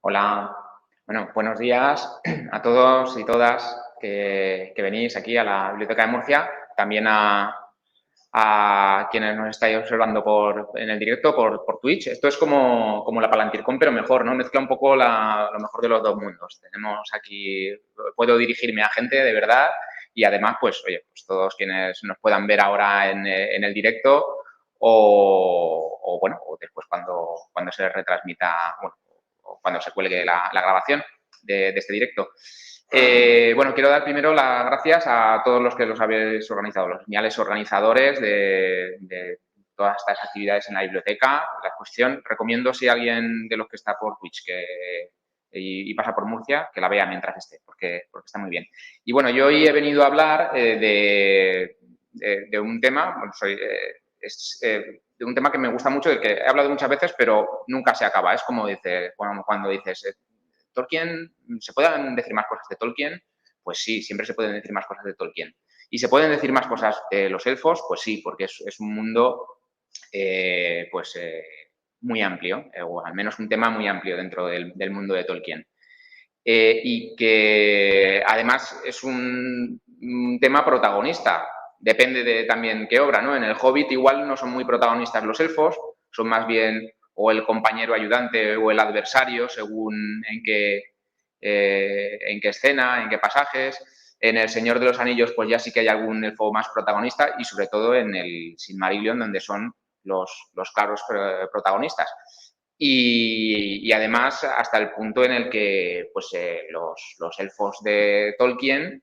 Hola, bueno, buenos días a todos y todas que venís aquí a la Biblioteca de Murcia, también a quienes nos estáis observando en el directo por Twitch. Esto es como la Palantircom, pero mejor, ¿no? Mezcla un poco lo mejor de los dos mundos. Tenemos aquí, puedo dirigirme a gente de verdad y además, pues, oye, pues todos quienes nos puedan ver ahora en el directo bueno, o después cuando se retransmita, bueno, o cuando se cuelgue la grabación de este directo. Bueno, quiero dar primero las gracias a todos los que los habéis organizado, los geniales organizadores de todas estas actividades en la biblioteca, la exposición. Recomiendo, si alguien de los que está por Twitch y pasa por Murcia, que la vea mientras esté, porque está muy bien. Y bueno, yo hoy he venido a hablar de un tema, bueno, de un tema que me gusta mucho, del que he hablado muchas veces, pero nunca se acaba. Es como cuando dices, Tolkien, ¿se pueden decir más cosas de Tolkien? Pues sí, siempre se pueden decir más cosas de Tolkien. ¿Y se pueden decir más cosas de los elfos? Pues sí, porque es un mundo muy amplio, o al menos un tema muy amplio dentro del mundo de Tolkien. Y que además es un tema protagonista. Depende de también qué obra, ¿no? En el Hobbit igual no son muy protagonistas los elfos, son más bien o el compañero ayudante o el adversario, según en qué escena, en qué pasajes. En El Señor de los Anillos, pues ya sí que hay algún elfo más protagonista, y sobre todo en el Silmarillion, donde son los claros protagonistas. Y además hasta el punto en el que pues, los elfos de Tolkien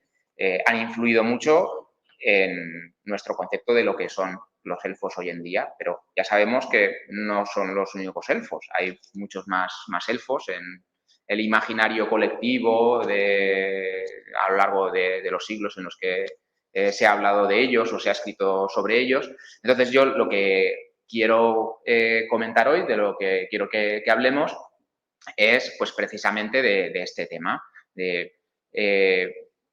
han influido mucho en nuestro concepto de lo que son los elfos hoy en día, pero ya sabemos que no son los únicos elfos, hay muchos más elfos en el imaginario colectivo a lo largo de los siglos en los que se ha hablado de ellos o se ha escrito sobre ellos. Entonces yo lo que quiero comentar hoy, de lo que quiero que hablemos, es pues precisamente de este tema, de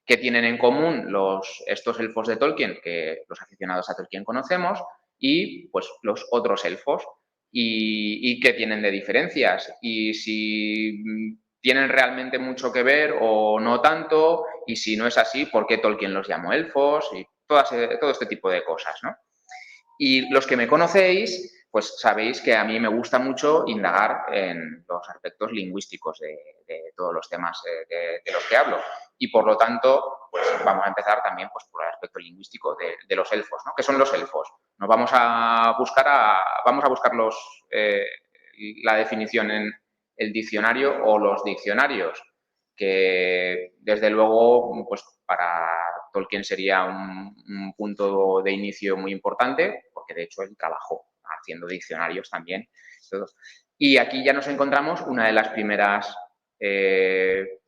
qué tienen en común estos elfos de Tolkien, que los aficionados a Tolkien conocemos, y pues los otros elfos, y qué tienen de diferencias, y si tienen realmente mucho que ver o no tanto, y si no es así, por qué Tolkien los llamó elfos, y todo este tipo de cosas, ¿no? Y los que me conocéis, pues sabéis que a mí me gusta mucho indagar en los aspectos lingüísticos de todos los temas de los que hablo. Y por lo tanto, pues vamos a empezar también pues, por el aspecto lingüístico de los elfos, ¿no? ¿Qué son los elfos? Nos vamos a buscar la definición en el diccionario o los diccionarios, que desde luego, pues para Tolkien sería un punto de inicio muy importante, porque de hecho él trabajó haciendo diccionarios también. Y aquí ya nos encontramos una de las primeras,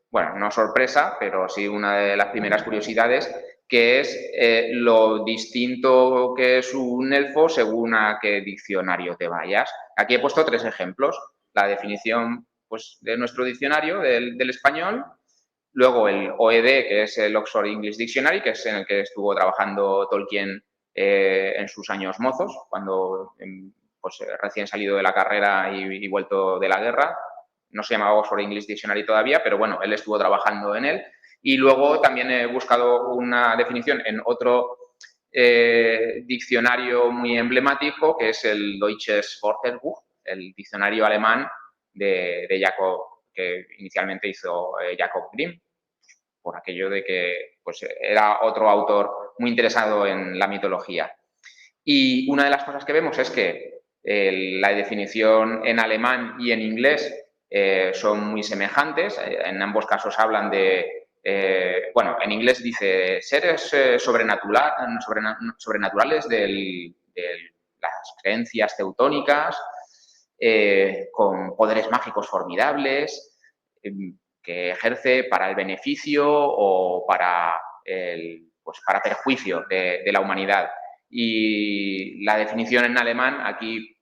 bueno, no sorpresa, pero sí una de las primeras curiosidades, que es lo distinto que es un elfo según a qué diccionario te vayas. Aquí he puesto 3 ejemplos. La definición pues, de nuestro diccionario del español, luego el OED, que es el Oxford English Dictionary, que es en el que estuvo trabajando Tolkien en sus años mozos, cuando pues, recién salido de la carrera y vuelto de la guerra. No se llamaba Oxford English Dictionary todavía, pero bueno, él estuvo trabajando en él. Y luego también he buscado una definición en otro diccionario muy emblemático, que es el Deutsches Wörterbuch, el diccionario alemán de Jacob, que inicialmente hizo Jacob Grimm, por aquello de que pues, era otro autor muy interesado en la mitología. Y una de las cosas que vemos es que la definición en alemán y en inglés son muy semejantes. En ambos casos hablan bueno, en inglés dice seres sobrenaturales de las creencias teutónicas, con poderes mágicos formidables, que ejerce para el beneficio o pues para perjuicio de la humanidad. Y la definición en alemán, aquí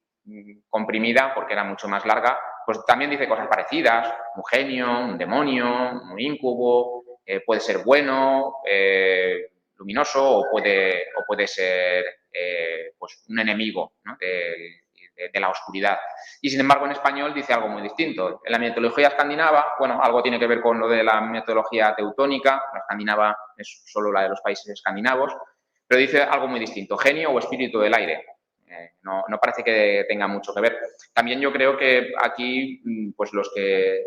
comprimida porque era mucho más larga, pues también dice cosas parecidas: un genio, un demonio, un incubo, puede ser bueno, luminoso, o puede ser pues un enemigo, ¿no? de la oscuridad. Y, sin embargo, en español dice algo muy distinto. En la mitología escandinava, bueno, algo tiene que ver con lo de la mitología teutónica, la escandinava es solo la de los países escandinavos, pero dice algo muy distinto, genio o espíritu del aire. No parece que tenga mucho que ver. También yo creo que aquí, pues los que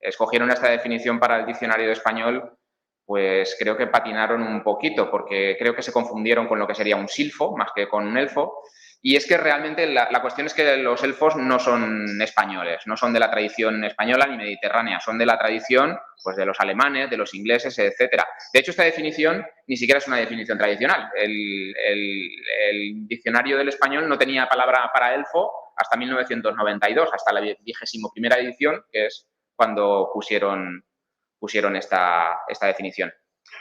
escogieron esta definición para el diccionario de español, pues creo que patinaron un poquito, porque creo que se confundieron con lo que sería un silfo más que con un elfo. Y es que realmente la cuestión es que los elfos no son españoles, no son de la tradición española ni mediterránea, son de la tradición pues, de los alemanes, de los ingleses, etcétera. De hecho, esta definición ni siquiera es una definición tradicional. El diccionario del español no tenía palabra para elfo hasta 1992, hasta la 21ª edición, que es cuando pusieron esta definición.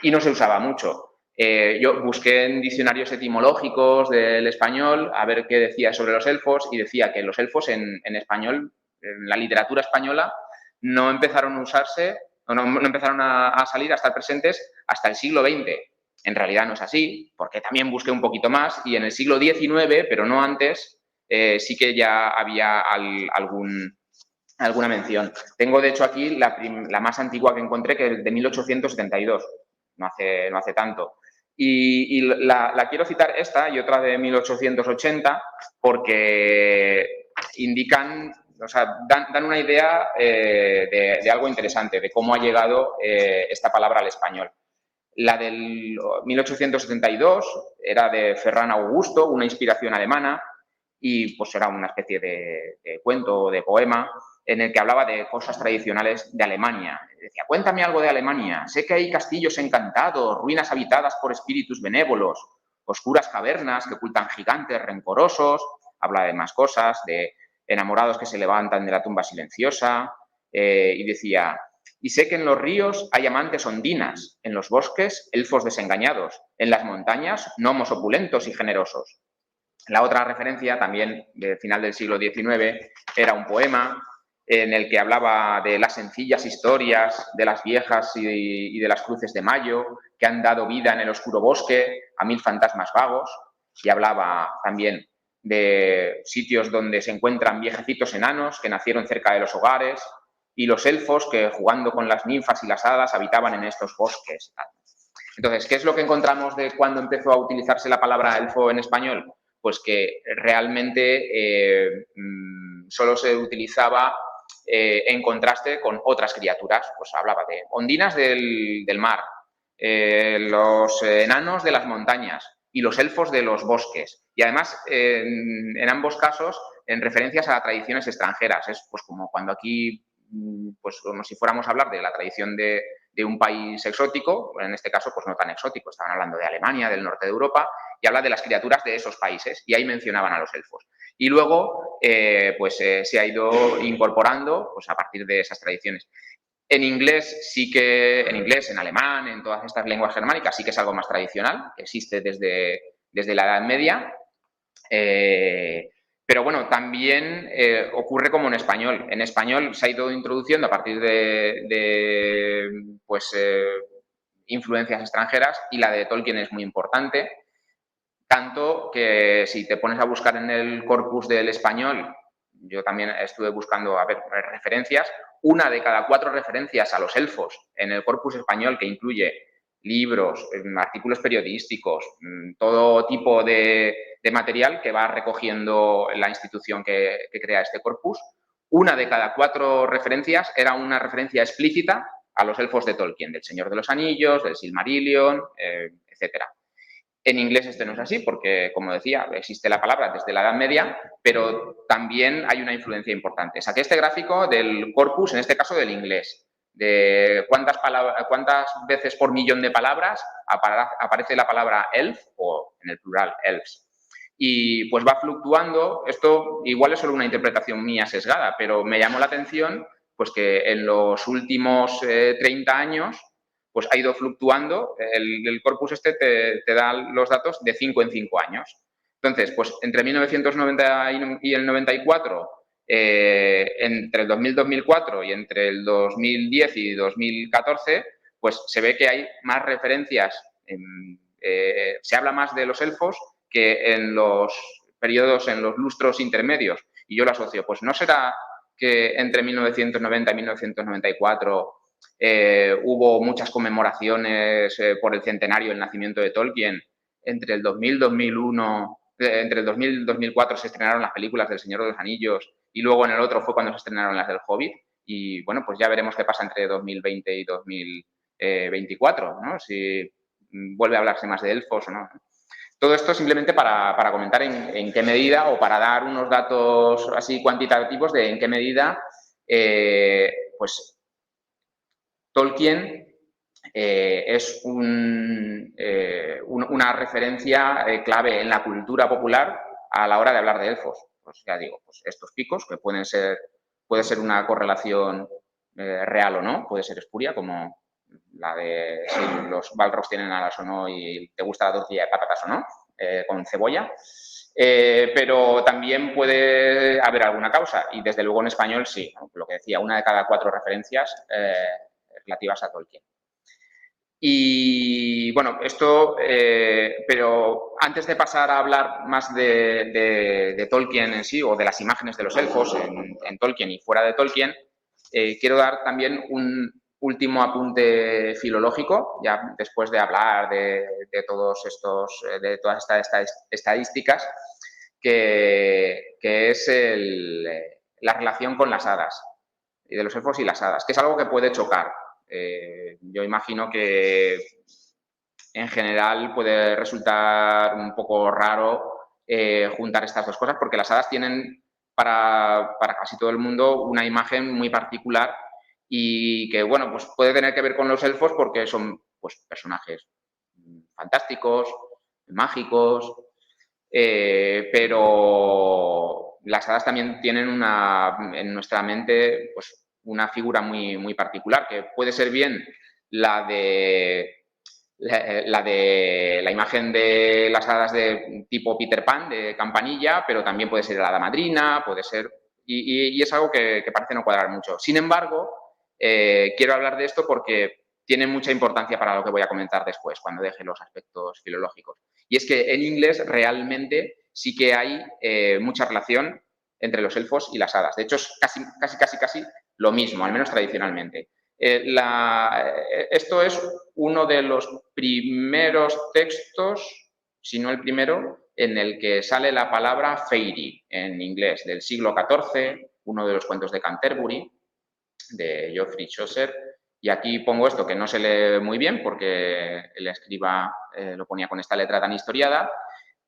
Y no se usaba mucho. Yo busqué en diccionarios etimológicos del español a ver qué decía sobre los elfos y decía que los elfos en español, en la literatura española, no empezaron a usarse, no empezaron a salir, a estar presentes hasta el siglo XX. En realidad no es así, porque también busqué un poquito más y en el siglo XIX, pero no antes, sí que ya había alguna mención. Tengo, de hecho, aquí la más antigua que encontré, que es de 1872, no hace tanto. Y la quiero citar esta y otra de 1880 porque indican, o sea, dan una idea de algo interesante, de cómo ha llegado esta palabra al español. La del 1872 era de Ferran Augusto, una inspiración alemana, y pues era una especie de cuento o de poema en el que hablaba de cosas tradicionales de Alemania. Decía, cuéntame algo de Alemania. Sé que hay castillos encantados, ruinas habitadas por espíritus benévolos, oscuras cavernas que ocultan gigantes rencorosos. Habla de más cosas, de enamorados que se levantan de la tumba silenciosa. Y decía, y sé que en los ríos hay amantes ondinas, en los bosques elfos desengañados, en las montañas gnomos opulentos y generosos. La otra referencia, también del final del siglo XIX, era un poema en el que hablaba de las sencillas historias de las viejas y de las cruces de mayo que han dado vida en el oscuro bosque a 1000 fantasmas vagos, y hablaba también de sitios donde se encuentran viejecitos enanos que nacieron cerca de los hogares y los elfos que, jugando con las ninfas y las hadas, habitaban en estos bosques. Entonces, ¿qué es lo que encontramos de cuando empezó a utilizarse la palabra elfo en español? Pues que realmente solo se utilizaba en contraste con otras criaturas. Pues hablaba de ondinas del mar, los enanos de las montañas y los elfos de los bosques. Y además, en ambos casos, en referencias a tradiciones extranjeras. Es pues como cuando aquí, pues como si fuéramos a hablar de la tradición de un país exótico, en este caso pues no tan exótico, estaban hablando de Alemania, del norte de Europa, y habla de las criaturas de esos países, y ahí mencionaban a los elfos. Y luego se ha ido incorporando pues, a partir de esas tradiciones. En inglés en alemán, en todas estas lenguas germánicas sí que es algo más tradicional, que existe desde la Edad Media, pero bueno, también ocurre como en español. En español se ha ido introduciendo a partir de influencias extranjeras, y la de Tolkien es muy importante, tanto que si te pones a buscar en el corpus del español, yo también estuve buscando referencias, 1 de cada 4 referencias a los elfos en el corpus español, que incluye libros, artículos periodísticos, todo tipo de material que va recogiendo la institución que crea este corpus, 1 de cada 4 referencias era una referencia explícita a los elfos de Tolkien, del Señor de los Anillos, del Silmarillion, etcétera. En inglés esto no es así porque, como decía, existe la palabra desde la Edad Media, pero también hay una influencia importante. Saqué este gráfico del corpus, en este caso del inglés, de cuántas veces por millón de palabras aparece la palabra elf, o en el plural elves. Y pues va fluctuando. Esto igual es solo una interpretación mía sesgada, pero me llamó la atención pues que en los últimos 30 años pues ha ido fluctuando. El corpus te da los datos de 5 en 5 años. Entonces, pues entre 1990 y el 94, entre el 2000-2004 y entre el 2010 y 2014, pues se ve que hay más referencias, se habla más de los elfos que en los periodos, en los lustros intermedios, y yo lo asocio, pues ¿no será que entre 1990 y 1994 hubo muchas conmemoraciones por el centenario del nacimiento de Tolkien? Entre el 2000 y 2001, entre el 2000 y 2004 se estrenaron las películas del Señor de los Anillos y luego en el otro fue cuando se estrenaron las del Hobbit. Y bueno, pues ya veremos qué pasa entre 2020 y 2024, ¿no? Si vuelve a hablarse más de elfos o no. Todo esto simplemente para comentar en qué medida, o para dar unos datos así cuantitativos de en qué medida pues Tolkien es una referencia clave en la cultura popular a la hora de hablar de elfos. Pues ya digo, pues estos picos que puede ser una correlación real o no, puede ser espuria, como la de si los balrogs tienen alas o no y te gusta la tortilla de patatas o no, con cebolla. Pero también puede haber alguna causa, y desde luego en español sí, ¿no? Lo que decía, 1 de cada 4 referencias relativas a Tolkien. Y bueno, esto, pero antes de pasar a hablar más de Tolkien en sí, o de las imágenes de los elfos en Tolkien y fuera de Tolkien, quiero dar también un último apunte filológico, ya después de hablar de todos estos, de todas estas estadísticas, que es la relación con las hadas, y de los elfos y las hadas, que es algo que puede chocar. Yo imagino que en general puede resultar un poco raro juntar estas dos cosas, porque las hadas tienen para casi todo el mundo una imagen muy particular y que, bueno, pues puede tener que ver con los elfos porque son, pues, personajes fantásticos, mágicos, pero las hadas también tienen en nuestra mente, pues, una figura muy, muy particular, que puede ser bien la de la imagen de las hadas de tipo Peter Pan, de Campanilla, pero también puede ser la hada madrina, puede ser... Y es algo que parece no cuadrar mucho. Sin embargo, quiero hablar de esto porque tiene mucha importancia para lo que voy a comentar después, cuando deje los aspectos filológicos. Y es que en inglés realmente sí que hay mucha relación entre los elfos y las hadas. De hecho, es casi lo mismo, al menos tradicionalmente. Esto es uno de los primeros textos, si no el primero, en el que sale la palabra fairy en inglés, del siglo XIV, uno de los cuentos de Canterbury, de Geoffrey Chaucer. Y aquí pongo esto que no se lee muy bien porque el escriba lo ponía con esta letra tan historiada.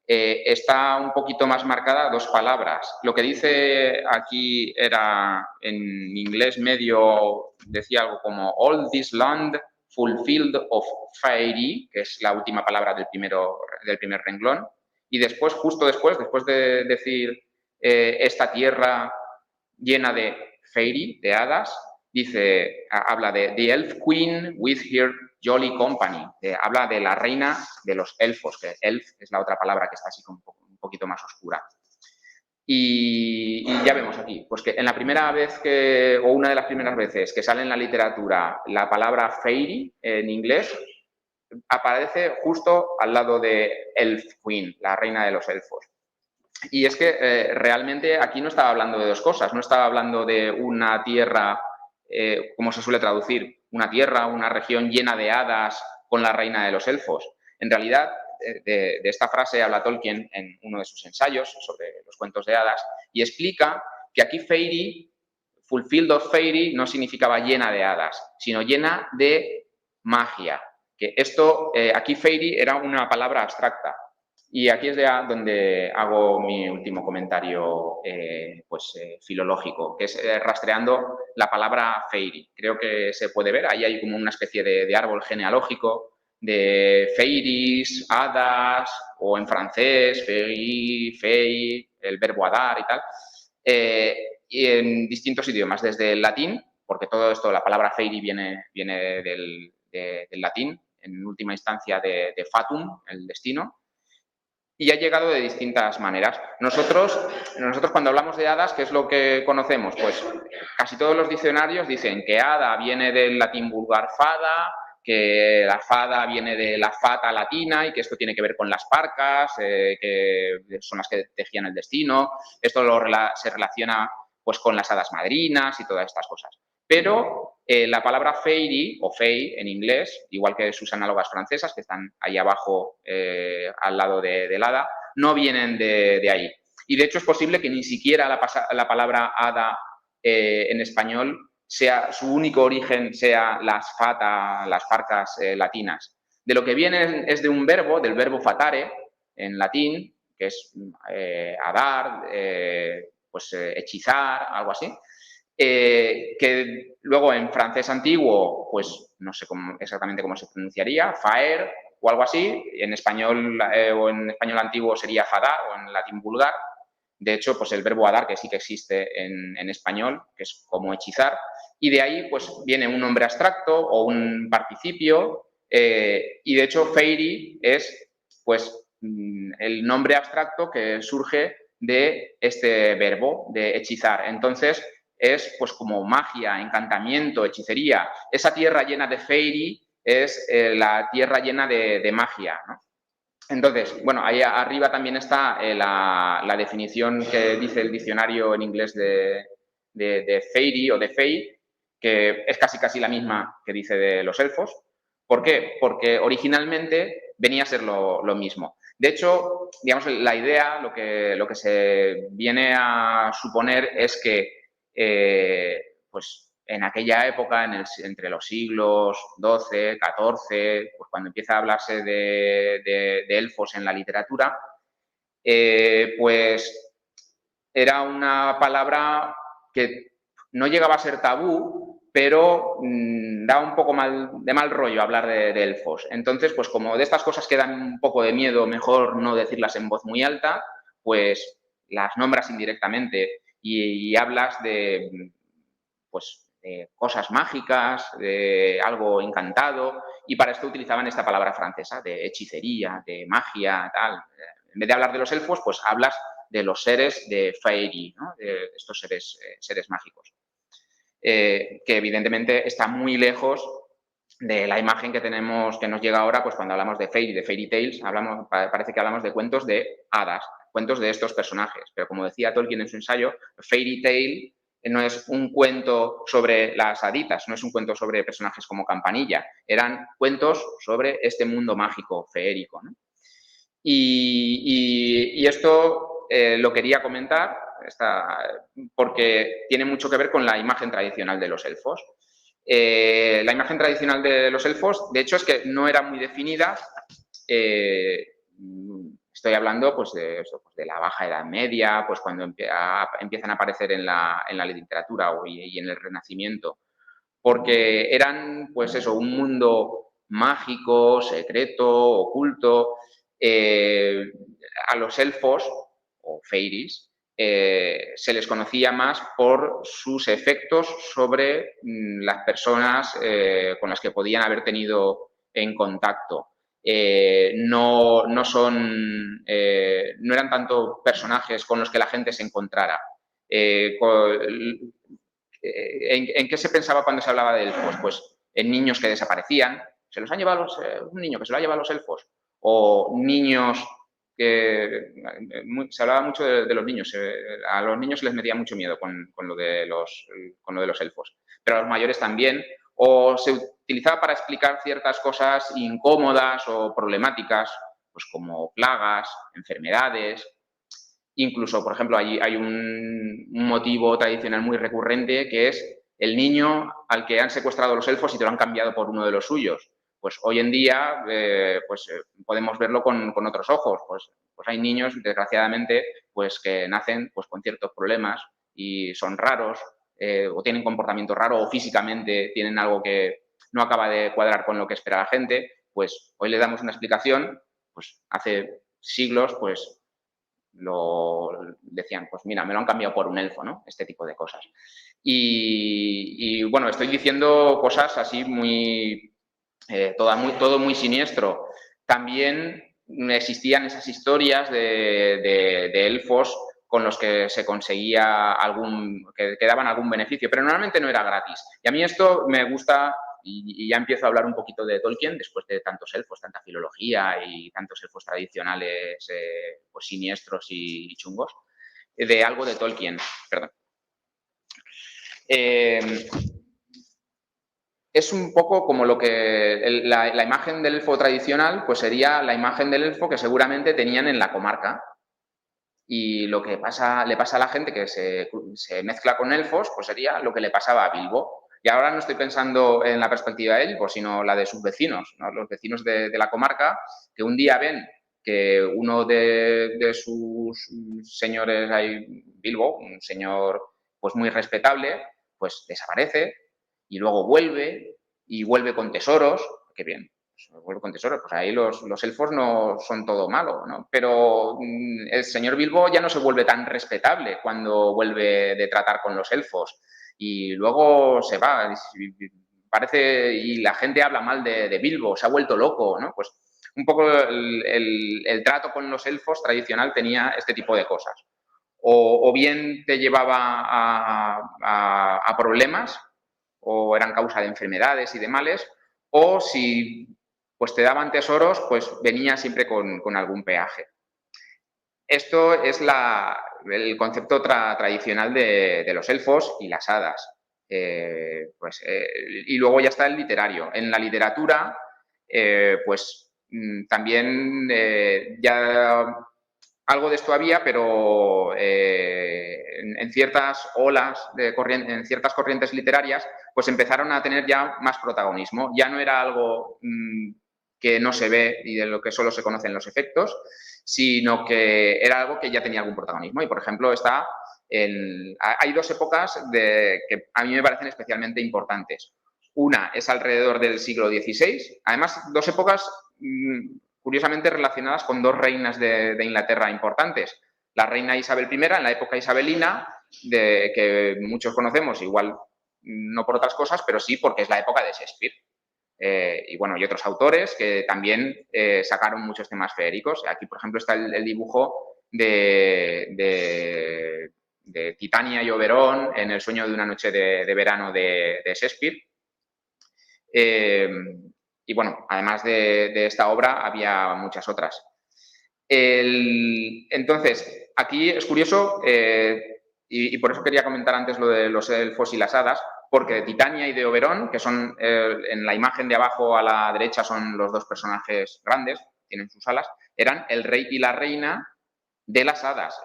Está un poquito más marcada 2 palabras. Lo que dice aquí era, en inglés medio, decía algo como all this land fulfilled of fairy, que es la última palabra del primer renglón. Y después, justo después de decir esta tierra llena de fairy, de hadas, habla de the elf queen with her jolly company, habla de la reina de los elfos, que elf es la otra palabra que está así un poquito más oscura. Y ya vemos aquí, pues que en la primera vez o una de las primeras veces que sale en la literatura la palabra fairy en inglés, aparece justo al lado de elf queen, la reina de los elfos. Y es que realmente aquí no estaba hablando de 2 cosas, no estaba hablando de una tierra, como se suele traducir, una tierra, una región llena de hadas con la reina de los elfos. En realidad, de esta frase habla Tolkien en uno de sus ensayos sobre los cuentos de hadas y explica que aquí fairy, fulfilled of fairy, no significaba llena de hadas, sino llena de magia. Que esto, aquí fairy era una palabra abstracta. Y aquí es donde hago mi último comentario filológico, que es rastreando la palabra fairy. Creo que se puede ver, ahí hay como una especie de árbol genealógico de fairies, hadas, o en francés, fairy, fey, el verbo hadar y tal, y en distintos idiomas, desde el latín, porque todo esto, la palabra fairy viene del latín, en última instancia de fatum, el destino, y ha llegado de distintas maneras. Nosotros cuando hablamos de hadas, ¿qué es lo que conocemos? Pues casi todos los diccionarios dicen que hada viene del latín vulgar fada, que la fada viene de la fata latina y que esto tiene que ver con las parcas, que son las que tejían el destino. Esto se relaciona pues con las hadas madrinas y todas estas cosas. Pero la palabra fairy o fey en inglés, igual que sus análogas francesas, que están ahí abajo al lado del hada, no vienen de ahí. Y de hecho es posible que ni siquiera la palabra hada en español su único origen sea las parcas latinas. De lo que viene es de un verbo, del verbo fatare, en latín, que es hadar, hechizar, algo así, que luego en francés antiguo, pues no sé exactamente cómo se pronunciaría, faer o algo así, en español o en español antiguo sería fadar o en latín vulgar. De hecho, pues el verbo hadar, que sí que existe en español, que es como hechizar, y de ahí pues viene un nombre abstracto o un participio, y de hecho fairy es pues el nombre abstracto que surge de este verbo, de hechizar. Entonces es pues como magia, encantamiento, hechicería. Esa tierra llena de fairy es la tierra llena de magia, ¿no? Entonces, bueno, ahí arriba también está la definición que dice el diccionario en inglés de fairy o de fey, que es casi la misma que dice de los elfos. ¿Por qué? Porque originalmente venía a ser lo mismo. De hecho, digamos, la idea, lo que se viene a suponer es que, pues, en aquella época, entre los siglos XII, XIV, pues cuando empieza a hablarse de elfos en la literatura, pues era una palabra que no llegaba a ser tabú, pero da un poco de mal rollo hablar de elfos. Entonces, pues como de estas cosas que dan un poco de miedo, mejor no decirlas en voz muy alta, pues las nombras indirectamente y hablas de, pues, de cosas mágicas, de algo encantado, y para esto utilizaban esta palabra francesa de hechicería, de magia, tal. En vez de hablar de los elfos, pues hablas de los seres de fairy, ¿no? De estos seres mágicos. Que evidentemente está muy lejos de la imagen que tenemos, que nos llega ahora, pues cuando hablamos de fairy tales, parece que hablamos de cuentos de hadas, cuentos de estos personajes. Pero como decía Tolkien en su ensayo, fairy tale no es un cuento sobre las haditas, no es un cuento sobre personajes como Campanilla, eran cuentos sobre este mundo mágico, feérico, ¿no? Y esto lo quería comentar porque tiene mucho que ver con la imagen tradicional de los elfos. La imagen tradicional de los elfos, de hecho, es que no era muy definida. Estoy hablando pues de la Baja Edad Media, pues cuando empiezan a aparecer en la literatura y en el Renacimiento, porque eran, pues eso, un mundo mágico, secreto, oculto. A los elfos, o fairies, se les conocía más por sus efectos sobre las personas con las que podían haber tenido en contacto. No eran tanto personajes con los que la gente se encontrara. ¿En qué se pensaba cuando se hablaba de elfos? Pues en niños que desaparecían. Se los han llevado un niño que se lo ha llevado a los elfos. O niños que... Se hablaba mucho de los niños. A los niños se les metía mucho miedo con lo de los elfos. Pero a los mayores también. O se utilizaba para explicar ciertas cosas incómodas o problemáticas, pues como plagas, enfermedades. Incluso, por ejemplo, hay un motivo tradicional muy recurrente que es el niño al que han secuestrado los elfos y te lo han cambiado por uno de los suyos. Pues hoy en día podemos verlo con otros ojos. Pues hay niños, desgraciadamente, pues que nacen pues con ciertos problemas y son raros o tienen comportamiento raro o físicamente tienen algo que no acaba de cuadrar con lo que espera la gente. Pues hoy le damos una explicación. Pues hace siglos, pues decían, pues mira, me lo han cambiado por un elfo, ¿no? Este tipo de cosas. Y bueno, estoy diciendo cosas así todo muy siniestro. También existían esas historias de elfos con los que se conseguía que daban algún beneficio, pero normalmente no era gratis. Y a mí esto me gusta y ya empiezo a hablar un poquito de Tolkien después de tantos elfos, tanta filología y tantos elfos tradicionales pues siniestros y chungos, de algo de Tolkien, perdón. Es un poco como lo que la imagen del elfo tradicional, pues sería la imagen del elfo que seguramente tenían en la comarca. Y lo que le pasa a la gente que se mezcla con elfos, pues sería lo que le pasaba a Bilbo. Y ahora no estoy pensando en la perspectiva de elfos, sino la de sus vecinos, ¿no? Los vecinos de la comarca, que un día ven que uno de sus señores, hay Bilbo, un señor pues muy respetable, pues desaparece y luego vuelve y vuelve con tesoros. Qué bien, vuelve con tesoros, pues ahí los elfos no son todo malo, ¿no? Pero el señor Bilbo ya no se vuelve tan respetable cuando vuelve de tratar con los elfos y luego se va, parece, y la gente habla mal de Bilbo, se ha vuelto loco, ¿no? Pues un poco el trato con los elfos tradicional tenía este tipo de cosas. O bien te llevaba a problemas, o eran causa de enfermedades y de males, o si pues te daban tesoros, pues venía siempre con algún peaje. Esto es el concepto tradicional de los elfos y las hadas. Y luego ya está el literario. En la literatura, pues también ya algo de esto había, pero en ciertas olas, en ciertas corrientes literarias, pues empezaron a tener ya más protagonismo. Ya no era algo que no se ve y de lo que solo se conocen los efectos, sino que era algo que ya tenía algún protagonismo. Y, por ejemplo, hay dos épocas que a mí me parecen especialmente importantes. Una es alrededor del siglo XVI, además dos épocas curiosamente relacionadas con dos reinas de Inglaterra importantes. La reina Isabel I, en la época isabelina, que muchos conocemos, igual no por otras cosas, pero sí porque es la época de Shakespeare. Y bueno, y otros autores que también sacaron muchos temas feéricos. Aquí, por ejemplo, está el dibujo de Titania y Oberón en El sueño de una noche de verano de Shakespeare. Y bueno, además de esta obra, había muchas otras. Entonces, aquí es curioso, y por eso quería comentar antes lo de los elfos y las hadas, porque de Titania y de Oberón, que son en la imagen de abajo a la derecha son los dos personajes grandes, tienen sus alas, eran el rey y la reina de las hadas,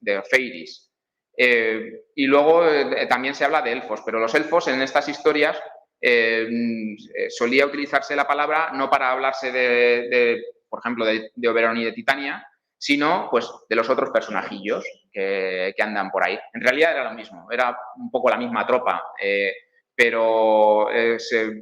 de Fairies. Y luego también se habla de elfos, pero los elfos en estas historias solía utilizarse la palabra no para hablarse por ejemplo, de Oberón y de Titania, sino pues de los otros personajillos que andan por ahí. En realidad era lo mismo, era un poco la misma tropa, pero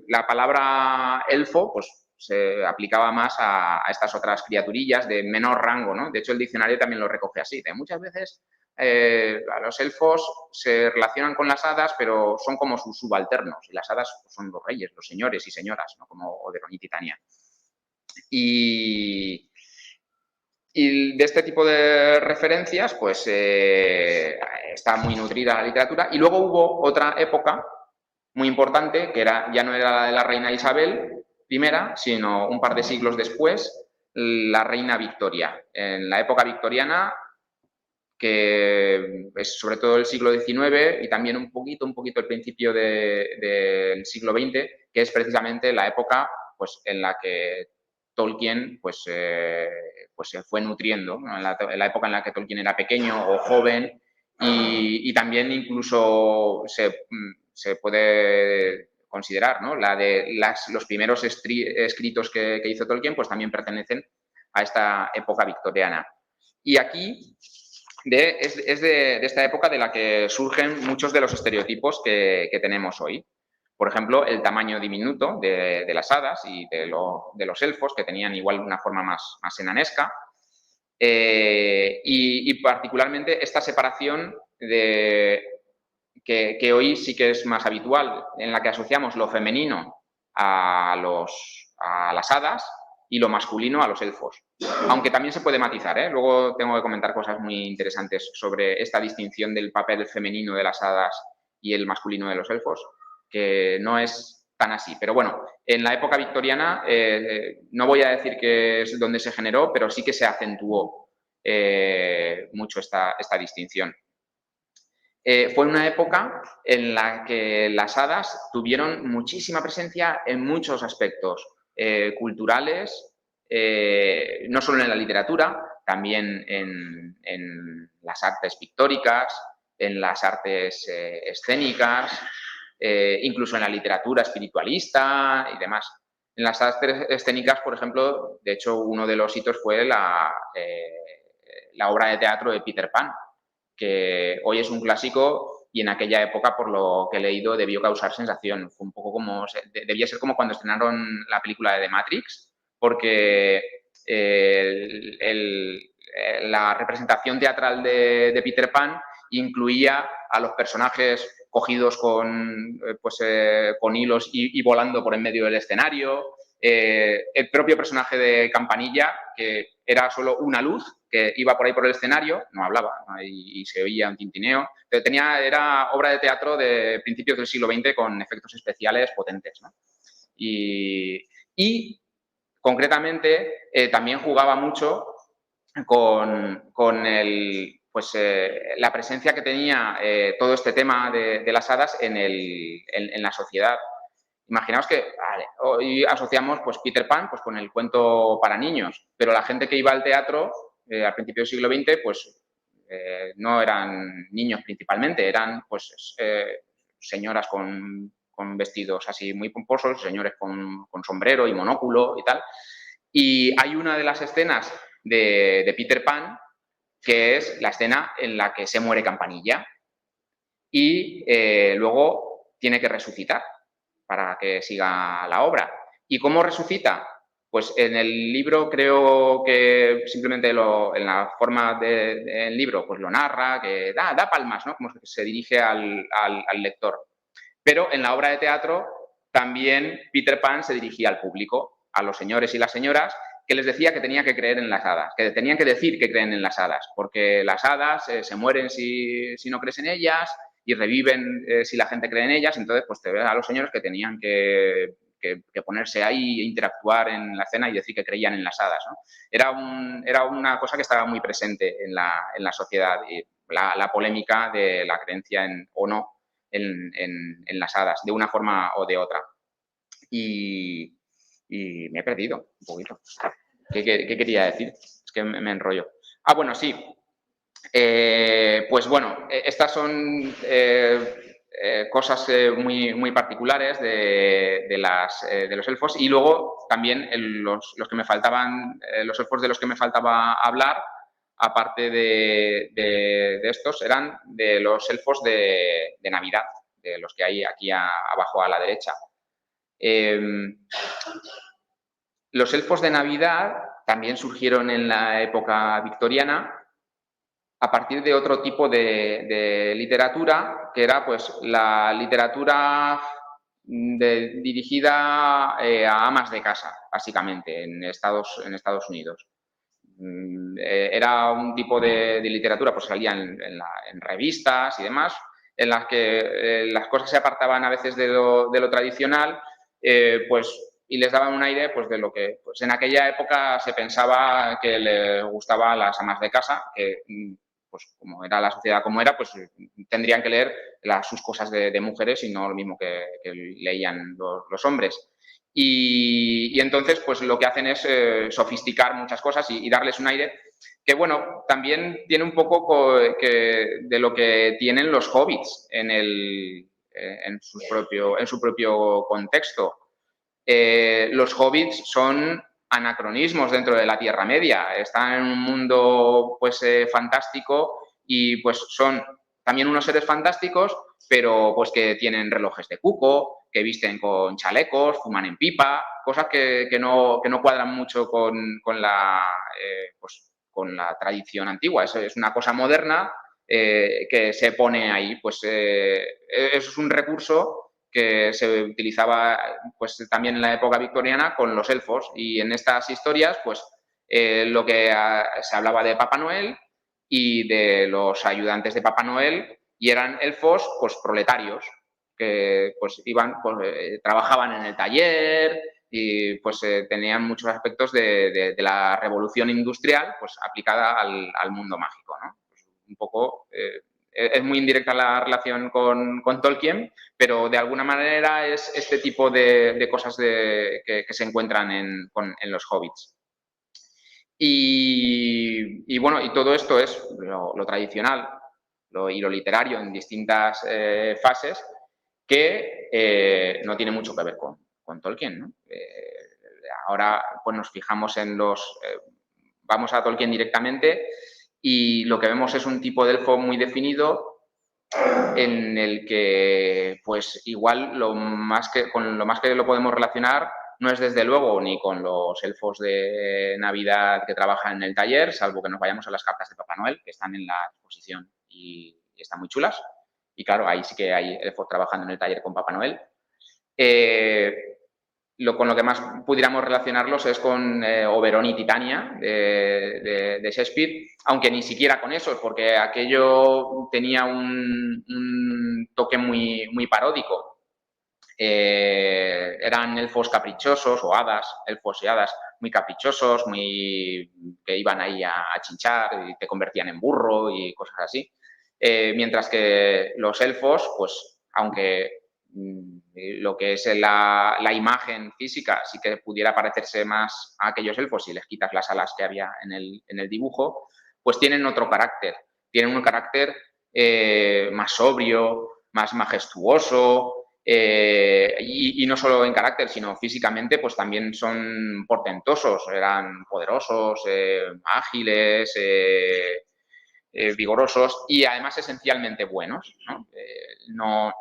la palabra elfo pues se aplicaba más a estas otras criaturillas de menor rango, ¿no? De hecho, el diccionario también lo recoge así. Muchas veces a los elfos se relacionan con las hadas, pero son como sus subalternos. Y las hadas pues, son los reyes, los señores y señoras, ¿no? Como Oberón y Titania. Y de este tipo de referencias, pues está muy nutrida la literatura. Y luego hubo otra época muy importante, que ya no era la de la reina Isabel I, sino un par de siglos después, la reina Victoria. En la época victoriana, que es sobre todo el siglo XIX y también un poquito el principio del siglo XX, que es precisamente la época pues, en la que Tolkien pues se fue nutriendo, ¿no? En la época en la que Tolkien era pequeño o joven y también incluso se puede considerar, ¿no? Los primeros escritos que hizo Tolkien pues también pertenecen a esta época victoriana. Y aquí es de esta época de la que surgen muchos de los estereotipos que tenemos hoy. Por ejemplo, el tamaño diminuto de las hadas y de los elfos, que tenían igual una forma más enanesca. Y particularmente esta separación que hoy sí que es más habitual, en la que asociamos lo femenino a las hadas y lo masculino a los elfos. Aunque también se puede matizar, ¿eh? Luego tengo que comentar cosas muy interesantes sobre esta distinción del papel femenino de las hadas y el masculino de los elfos, que no es tan así. Pero bueno, en la época victoriana no voy a decir que es donde se generó, pero sí que se acentuó mucho esta distinción. Fue una época en la que las hadas tuvieron muchísima presencia en muchos aspectos culturales, no solo en la literatura, también en las artes pictóricas, en las artes escénicas, incluso en la literatura espiritualista y demás. En las artes escénicas, por ejemplo, de hecho, uno de los hitos fue la obra de teatro de Peter Pan, que hoy es un clásico y en aquella época, por lo que he leído, debió causar sensación. Fue un poco como, debía ser como cuando estrenaron la película de The Matrix, porque la representación teatral de Peter Pan incluía a los personajes cogidos con hilos y volando por en medio del escenario. El propio personaje de Campanilla, que era solo una luz que iba por ahí por el escenario, no hablaba, ¿no? y se oía un tintineo. Pero era obra de teatro de principios del siglo XX con efectos especiales potentes, ¿no? Y concretamente también jugaba mucho con la presencia que tenía todo este tema de las hadas en la sociedad. Imaginaos que hoy asociamos pues, Peter Pan pues, con el cuento para niños, pero la gente que iba al teatro al principio del siglo XX pues, no eran niños principalmente, eran pues, señoras con vestidos así muy pomposos, señores con sombrero y monóculo y tal. Y hay una de las escenas de Peter Pan que es la escena en la que se muere Campanilla y luego tiene que resucitar para que siga la obra. ¿Y cómo resucita? Pues en el libro creo que simplemente en la forma del libro pues lo narra, que da palmas, ¿no? Como se dirige al lector. Pero en la obra de teatro también Peter Pan se dirigía al público, a los señores y las señoras, que les decía que tenían que creer en las hadas, que tenían que decir que creen en las hadas, porque las hadas se mueren si no crees en ellas y reviven si la gente cree en ellas. Entonces, pues te ven a los señores que tenían que ponerse ahí e interactuar en la escena y decir que creían en las hadas, ¿no? Era una cosa que estaba muy presente en la sociedad, y la polémica de la creencia o no en las hadas, de una forma o de otra. Y me he perdido un poquito. ¿Qué quería decir? Es que me enrollo. Bueno, sí. Pues bueno, estas son cosas muy particulares de los elfos. Y luego también los que me faltaban, los elfos de los que me faltaba hablar, aparte de estos, eran de los elfos de Navidad, de los que hay aquí abajo a la derecha. Los elfos de Navidad también surgieron en la época victoriana a partir de otro tipo de literatura, que era pues la literatura dirigida a amas de casa, básicamente, en Estados Unidos. Era un tipo de literatura, pues salía en revistas y demás, en las que las cosas se apartaban a veces de lo tradicional, pues, y les daban un aire pues, de lo que pues, en aquella época se pensaba que le gustaba a las amas de casa, que pues como era la sociedad como era, pues tendrían que leer sus cosas de mujeres y no lo mismo que leían los hombres. Y entonces, pues lo que hacen es sofisticar muchas cosas y darles un aire que, bueno, también tiene un poco de lo que tienen los hobbits en su propio contexto. Los hobbits son anacronismos dentro de la Tierra Media, están en un mundo pues fantástico y pues son también unos seres fantásticos, pero pues que tienen relojes de cuco, que visten con chalecos, fuman en pipa, cosas que no cuadran mucho con la tradición antigua. Es una cosa moderna que se pone ahí. Pues eso es un recurso que se utilizaba pues, también en la época victoriana con los elfos, y en estas historias pues lo que se hablaba de Papá Noel y de los ayudantes de Papá Noel, y eran elfos pues proletarios que pues iban, pues, trabajaban en el taller y pues tenían muchos aspectos de la revolución industrial pues aplicada al mundo mágico, ¿no? Pues, un poco es muy indirecta la relación con Tolkien, pero de alguna manera es este tipo de cosas que se encuentran en los hobbits. Y bueno, y todo esto es lo tradicional y lo literario en distintas fases que no tiene mucho que ver con Tolkien, ¿no? Ahora pues nos fijamos en vamos a Tolkien directamente y lo que vemos es un tipo de elfo muy definido en el que pues igual con lo más que lo podemos relacionar no es desde luego ni con los elfos de Navidad que trabajan en el taller, salvo que nos vayamos a las cartas de Papá Noel, que están en la exposición y están muy chulas. Y claro, ahí sí que hay elfos trabajando en el taller con Papá Noel. Con lo que más pudiéramos relacionarlos es con Oberón y Titania de Shakespeare, aunque ni siquiera con esos, porque aquello tenía un toque muy, muy paródico. Eran elfos caprichosos o hadas, elfos y hadas muy caprichosos, que iban ahí a chinchar y te convertían en burro y cosas así. Mientras que los elfos, pues aunque lo que es la imagen física sí que pudiera parecerse más a aquellos elfos si les quitas las alas que había en el dibujo, pues tienen otro carácter. Tienen un carácter más sobrio, más majestuoso, y no solo en carácter, sino físicamente, pues también son portentosos, eran poderosos, ágiles, vigorosos y además esencialmente buenos, ¿no?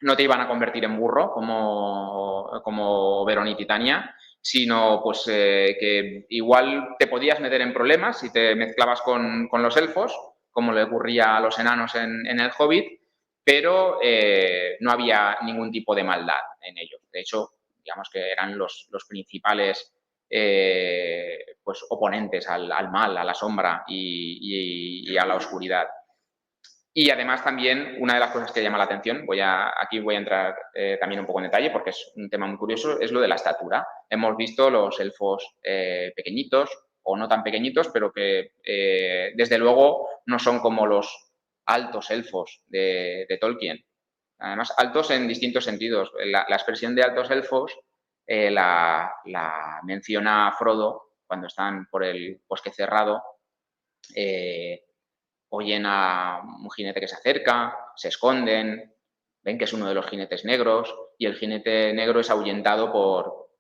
No te iban a convertir en burro como Verón y Titania, sino pues que igual te podías meter en problemas si te mezclabas con los elfos, como le ocurría a los enanos en el Hobbit, pero no había ningún tipo de maldad en ellos. De hecho, digamos que eran los principales pues, oponentes al mal, a la sombra y a la oscuridad. Y además también una de las cosas que llama la atención, aquí voy a entrar también un poco en detalle porque es un tema muy curioso, es lo de la estatura. Hemos visto los elfos pequeñitos o no tan pequeñitos, pero que desde luego no son como los altos elfos de Tolkien. Además, altos en distintos sentidos. La expresión de altos elfos la menciona Frodo cuando están por el bosque cerrado. Oyen a un jinete que se acerca, se esconden, ven que es uno de los jinetes negros y el jinete negro es ahuyentado por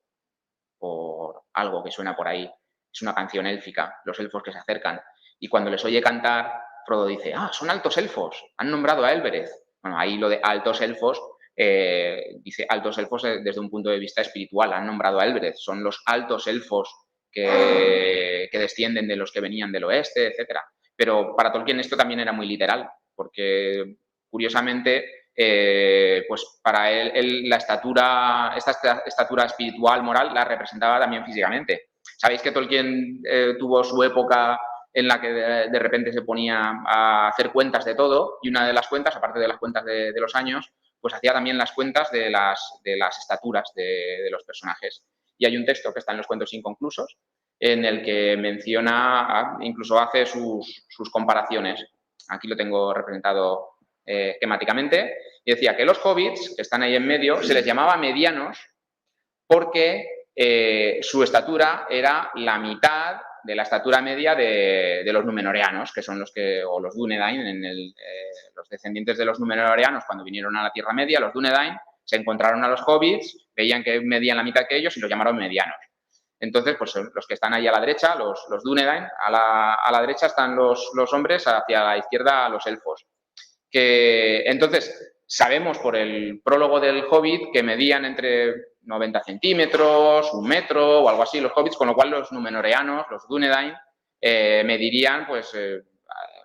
algo que suena por ahí. Es una canción élfica, los elfos que se acercan. Y cuando les oye cantar, Frodo dice, son altos elfos, han nombrado a Elbereth. Bueno, ahí lo de altos elfos, dice altos elfos desde un punto de vista espiritual, han nombrado a Elbereth, son los altos elfos que descienden de los que venían del oeste, etcétera. Pero para Tolkien esto también era muy literal, porque curiosamente, pues para él esta estatura espiritual, moral, la representaba también físicamente. Sabéis que Tolkien tuvo su época en la que de repente se ponía a hacer cuentas de todo y una de las cuentas, aparte de las cuentas de los años, pues hacía también las cuentas de las estaturas de los personajes. Y hay un texto que está en los cuentos inconclusos en el que menciona, incluso hace sus comparaciones. Aquí lo tengo representado temáticamente. Y decía que los hobbits, que están ahí en medio, se les llamaba medianos porque su estatura era la mitad de la estatura media de los Númenóreanos, que son los Dúnedain, los descendientes de los Númenóreanos cuando vinieron a la Tierra Media, los Dúnedain, se encontraron a los hobbits, veían que medían la mitad que ellos y los llamaron medianos. Entonces, pues los que están ahí a la derecha, los Dúnedain, a la derecha están los hombres, hacia la izquierda los elfos. Entonces, sabemos por el prólogo del Hobbit que medían entre 90 centímetros, 1 metro o algo así los hobbits, con lo cual los Númenóreanos, los Dúnedain, medirían pues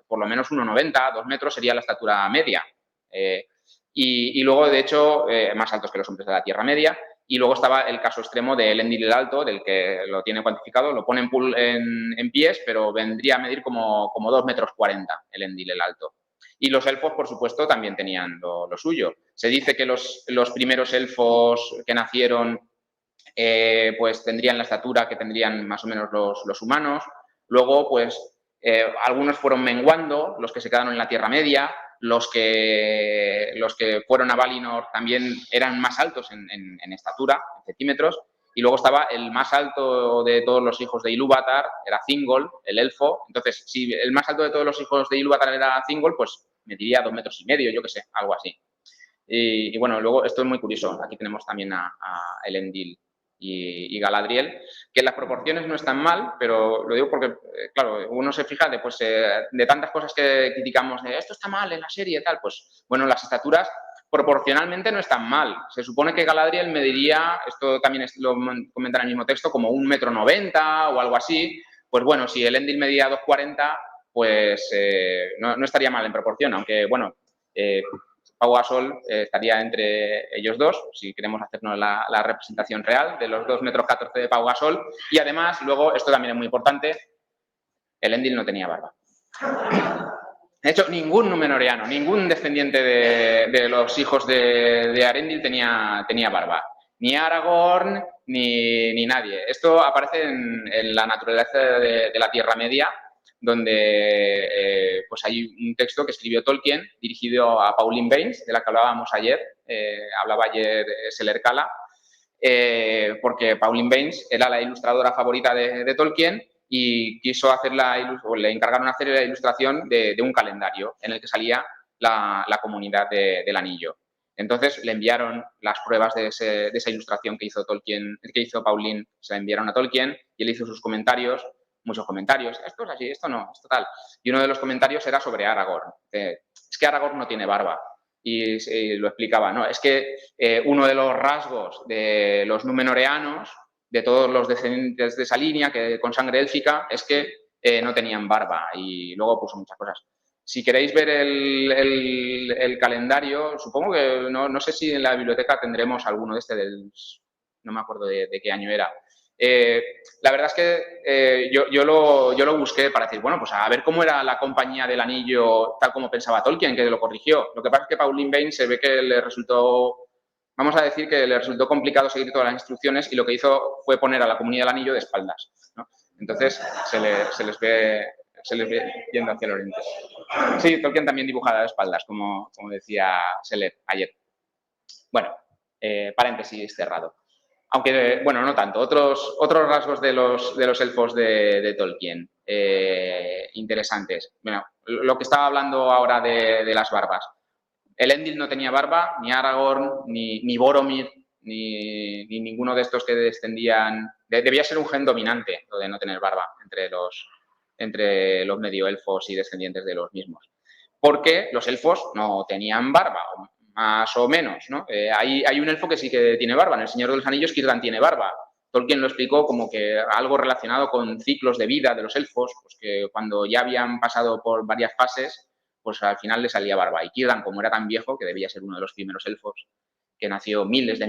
por lo menos 1,90, 2 metros sería la estatura media. Y luego, de hecho, más altos que los hombres de la Tierra Media. Y luego estaba el caso extremo de Elendil el Alto, del que lo tiene cuantificado, lo pone en pies, pero vendría a medir como 2,40 metros Elendil el Alto. Y los elfos, por supuesto, también tenían lo suyo. Se dice que los primeros elfos que nacieron pues tendrían la estatura que tendrían más o menos los humanos. Luego, pues, algunos fueron menguando, los que se quedaron en la Tierra Media, los que fueron a Valinor también eran más altos en estatura, en centímetros, y luego estaba el más alto de todos los hijos de Ilúvatar, era Thingol, el elfo. Entonces, si el más alto de todos los hijos de Ilúvatar era Thingol, pues mediría 2,5 metros, yo qué sé, algo así. Y bueno, luego esto es muy curioso. Aquí tenemos también a Elendil y Galadriel, que las proporciones no están mal, pero lo digo porque, claro, uno se fija de tantas cosas que criticamos de esto está mal en la serie y tal, pues bueno, las estaturas proporcionalmente no están mal. Se supone que Galadriel mediría, esto también lo comenta en el mismo texto, como 1,90 m o algo así. Pues bueno, si Elendil medía 2,40, pues no estaría mal en proporción, aunque bueno, Pau Gasol estaría entre ellos dos, si queremos hacernos la representación real de los 2,14 metros de Pau Gasol. Y además, luego, esto también es muy importante, Elendil no tenía barba. De hecho, ningún Númenóreano, ningún descendiente de los hijos de Arendil tenía barba. Ni Aragorn, ni nadie. Esto aparece en la naturaleza de la Tierra Media, donde pues hay un texto que escribió Tolkien dirigido a Pauline Baynes, de la que hablábamos ayer, hablaba ayer Seller Kala, porque Pauline Baynes era la ilustradora favorita de Tolkien y quiso hacer le encargaron hacer la ilustración de un calendario en el que salía la comunidad del anillo. Entonces le enviaron las pruebas de esa ilustración que hizo Tolkien, que hizo Pauline, se la enviaron a Tolkien y él hizo sus comentarios, muchos comentarios, esto es así, esto no, esto tal. Y uno de los comentarios era sobre Aragorn. Es que Aragorn no tiene barba. Y lo explicaba, ¿no? Es que uno de los rasgos de los Númenóreanos, de todos los descendientes de esa línea que con sangre élfica, es que no tenían barba. Y luego puso muchas cosas. Si queréis ver el calendario, supongo que no sé si en la biblioteca tendremos alguno de no me acuerdo de qué año era. La verdad es que yo lo busqué para decir, bueno, pues a ver cómo era la compañía del anillo tal como pensaba Tolkien, que lo corrigió. Lo que pasa es que Pauline Baynes se ve que le resultó, vamos a decir que le resultó complicado seguir todas las instrucciones y lo que hizo fue poner a la comunidad del anillo de espaldas, ¿no? Entonces se les ve yendo hacia el oriente. Sí, Tolkien también dibujaba de espaldas, como decía Seller ayer. Bueno, paréntesis cerrado. Aunque, bueno, no tanto. Otros rasgos de los elfos de Tolkien interesantes. Bueno, lo que estaba hablando ahora de las barbas. Elendil no tenía barba, ni Aragorn, ni Boromir, ni ninguno de estos que descendían. Debía ser un gen dominante lo de no tener barba entre los medioelfos y descendientes de los mismos. Porque los elfos no tenían barba, más o menos, ¿no? Hay un elfo que sí que tiene barba. En El Señor de los Anillos, Círdan tiene barba. Tolkien lo explicó como que algo relacionado con ciclos de vida de los elfos, pues que cuando ya habían pasado por varias fases, pues al final le salía barba. Y Círdan, como era tan viejo, que debía ser uno de los primeros elfos, que nació miles de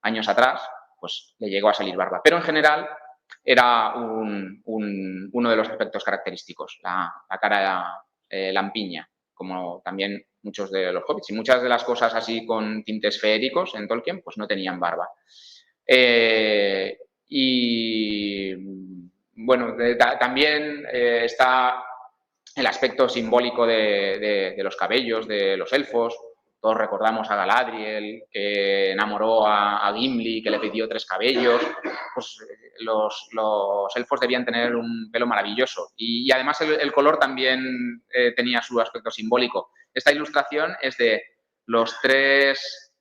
años atrás, pues le llegó a salir barba. Pero en general era uno de los aspectos característicos, la cara lampiña, como también muchos de los hobbits. Y muchas de las cosas así con tintes feéricos en Tolkien, pues no tenían barba. Y bueno, también está el aspecto simbólico de los cabellos de los elfos. Todos recordamos a Galadriel, que enamoró a Gimli, que le pidió 3 cabellos. Pues los elfos debían tener un pelo maravilloso. Y además el color también tenía su aspecto simbólico. Esta ilustración es de los 3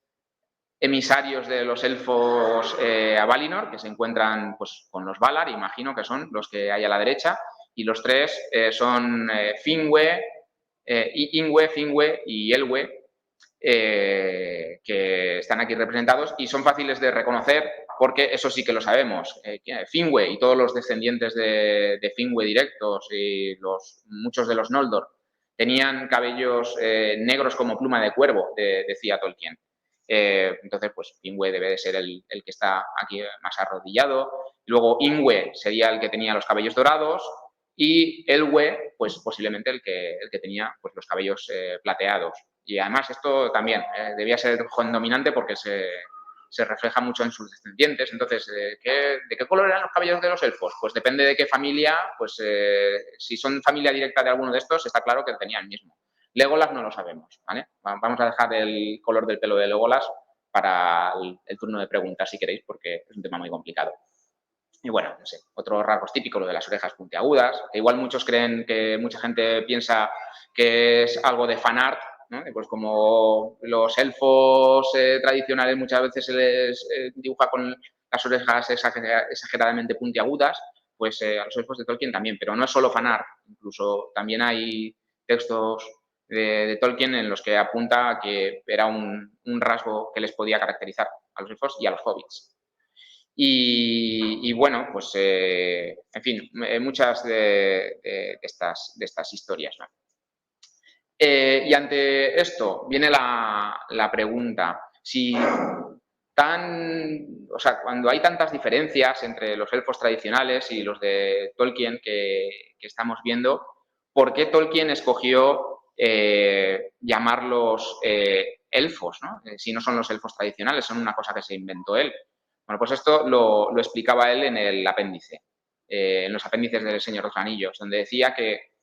emisarios de los elfos a Valinor, que se encuentran pues, con los Valar, imagino que son los que hay a la derecha, y los 3 son Ingwe, Finwë y Elwë, que están aquí representados y son fáciles de reconocer porque eso sí que lo sabemos. Finwë y todos los descendientes de Finwë directos y muchos de los Noldor tenían cabellos negros como pluma de cuervo, decía Tolkien. Entonces, pues Finwë debe de ser el que está aquí más arrodillado. Luego Ingwe sería el que tenía los cabellos dorados y Elwë, pues posiblemente el que tenía pues, los cabellos plateados. Y además esto también debía ser dominante porque se refleja mucho en sus descendientes. Entonces, ¿de qué color eran los cabellos de los elfos? Pues depende de qué familia, pues si son familia directa de alguno de estos, está claro que tenía el mismo. Legolas no lo sabemos, ¿vale? Vamos a dejar el color del pelo de Legolas para el turno de preguntas, si queréis, porque es un tema muy complicado. Y bueno, no sé, otro rasgo típico, lo de las orejas puntiagudas, que igual muchos creen que mucha gente piensa que es algo de fanart, ¿no? Pues como los elfos tradicionales muchas veces se les dibuja con las orejas exageradamente puntiagudas, pues a los elfos de Tolkien también, pero no es solo fanart, incluso también hay textos de Tolkien en los que apunta a que era un rasgo que les podía caracterizar a los elfos y a los hobbits. Y bueno, pues en fin, muchas de estas historias, ¿no? Y ante esto viene la pregunta, si o sea, cuando hay tantas diferencias entre los elfos tradicionales y los de Tolkien que estamos viendo, ¿por qué Tolkien escogió llamarlos elfos, ¿no? Si no son los elfos tradicionales, son una cosa que se inventó él. Bueno, pues esto lo explicaba él en el apéndice, en los apéndices del Señor de los Anillos, donde decía que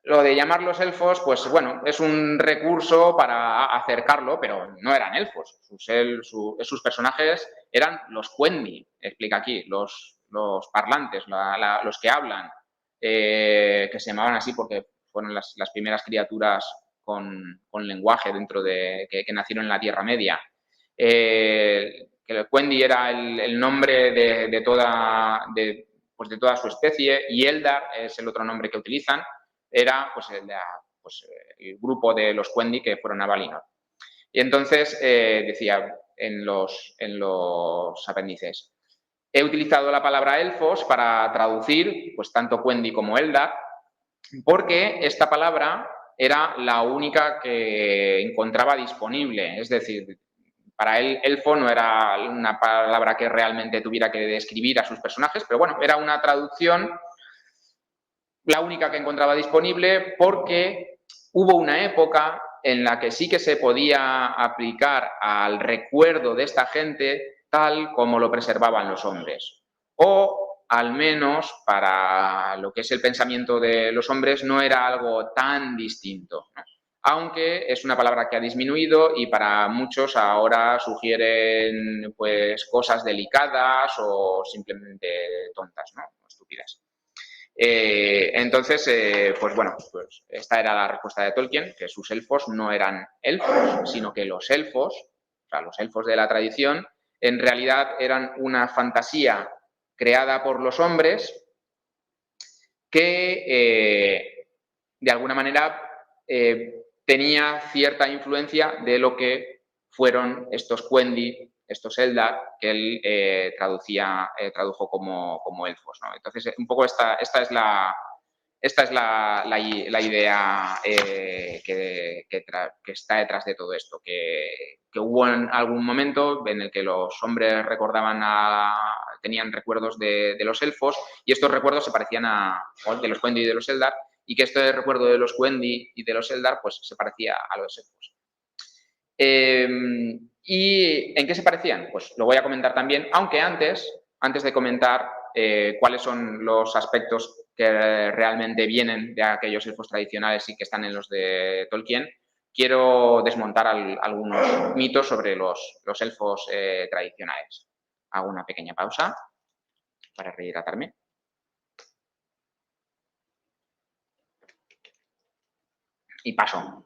lo de llamarlos elfos, pues bueno, es un recurso para acercarlo, pero no eran elfos. Sus personajes eran los Quendi, explica aquí, los parlantes, los que hablan, que se llamaban así porque fueron las primeras criaturas con lenguaje dentro que nacieron en la Tierra Media. Que el Quendi era el nombre de toda su especie, y Eldar es el otro nombre que utilizan. Era pues, el grupo de los Quendi que fueron a Valinor. Y entonces decía en los apéndices, he utilizado la palabra elfos para traducir pues tanto Quendi como Eldar, porque esta palabra era la única que encontraba disponible. Es decir, para él elfo no era una palabra que realmente tuviera que describir a sus personajes, pero bueno, era una traducción, la única que encontraba disponible, porque hubo una época en la que sí que se podía aplicar al recuerdo de esta gente tal como lo preservaban los hombres. O al menos para lo que es el pensamiento de los hombres no era algo tan distinto, ¿no? Aunque es una palabra que ha disminuido y para muchos ahora sugieren pues cosas delicadas o simplemente tontas, ¿no? Estúpidas. Entonces, pues bueno, pues esta era la respuesta de Tolkien, que sus elfos no eran elfos, sino que los elfos, o sea, los elfos de la tradición, en realidad eran una fantasía creada por los hombres que, de alguna manera, tenía cierta influencia de lo que fueron estos Quendi, estos Eldar, que él tradujo como elfos, ¿no? Entonces, un poco esta es la idea que está detrás de todo esto, que hubo en algún momento en el que los hombres tenían recuerdos de los elfos, y estos recuerdos se parecían de los Quendi y de los Eldar, y que este recuerdo de los Quendi y de los Eldar pues se parecía a los elfos. ¿Y en qué se parecían? Pues lo voy a comentar también, aunque antes de comentar cuáles son los aspectos que realmente vienen de aquellos elfos tradicionales y que están en los de Tolkien, quiero desmontar algunos mitos sobre los elfos tradicionales. Hago una pequeña pausa para rehidratarme. Y paso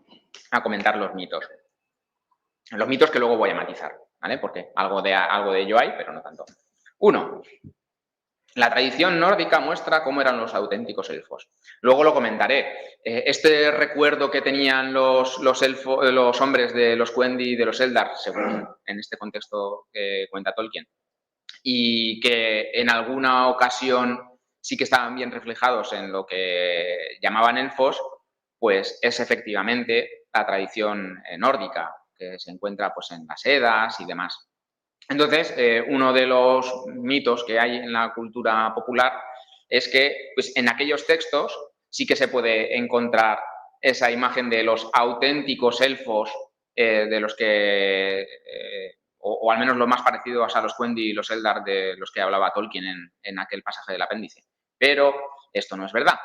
a comentar los mitos. Los mitos que luego voy a matizar, ¿vale? Porque algo de ello hay, pero no tanto. 1. La tradición nórdica muestra cómo eran los auténticos elfos. Luego lo comentaré. Este recuerdo que tenían los hombres de los Quendi y de los Eldar, según en este contexto que cuenta Tolkien, y que en alguna ocasión sí que estaban bien reflejados en lo que llamaban elfos, pues es efectivamente la tradición nórdica, que se encuentra pues, en las Edas y demás. Entonces, uno de los mitos que hay en la cultura popular es que pues, en aquellos textos sí que se puede encontrar esa imagen de los auténticos elfos de los que, o al menos lo más parecido a los Quendi y los Eldar de los que hablaba Tolkien en aquel pasaje del apéndice. Pero esto no es verdad,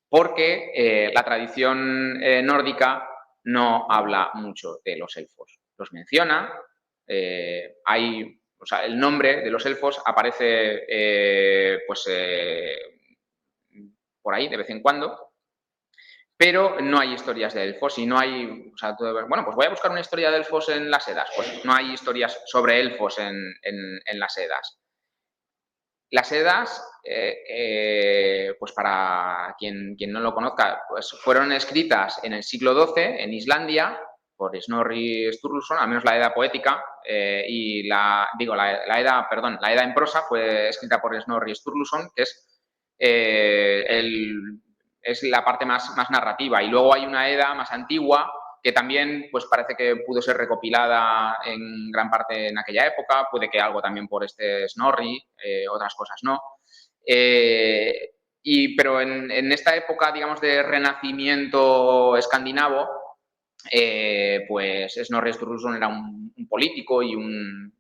porque la tradición nórdica no habla mucho de los elfos. Los menciona, o sea, el nombre de los elfos aparece por ahí de vez en cuando, pero no hay historias de elfos y no hay, o sea, bueno, pues voy a buscar una historia de elfos en las Edas, pues no hay historias sobre elfos en las Edas. Las Edas, pues para quien no lo conozca, pues fueron escritas en el siglo XII en Islandia por Snorri Sturluson, al menos la Edda poética, y la Edda en prosa fue escrita por Snorri Sturluson, que es la parte más narrativa. Y luego hay una Edda más antigua que también pues parece que pudo ser recopilada en gran parte en aquella época, puede que algo también por este Snorri, otras cosas no. Pero en esta época, digamos, de renacimiento escandinavo, pues Snorri Sturluson era un político y un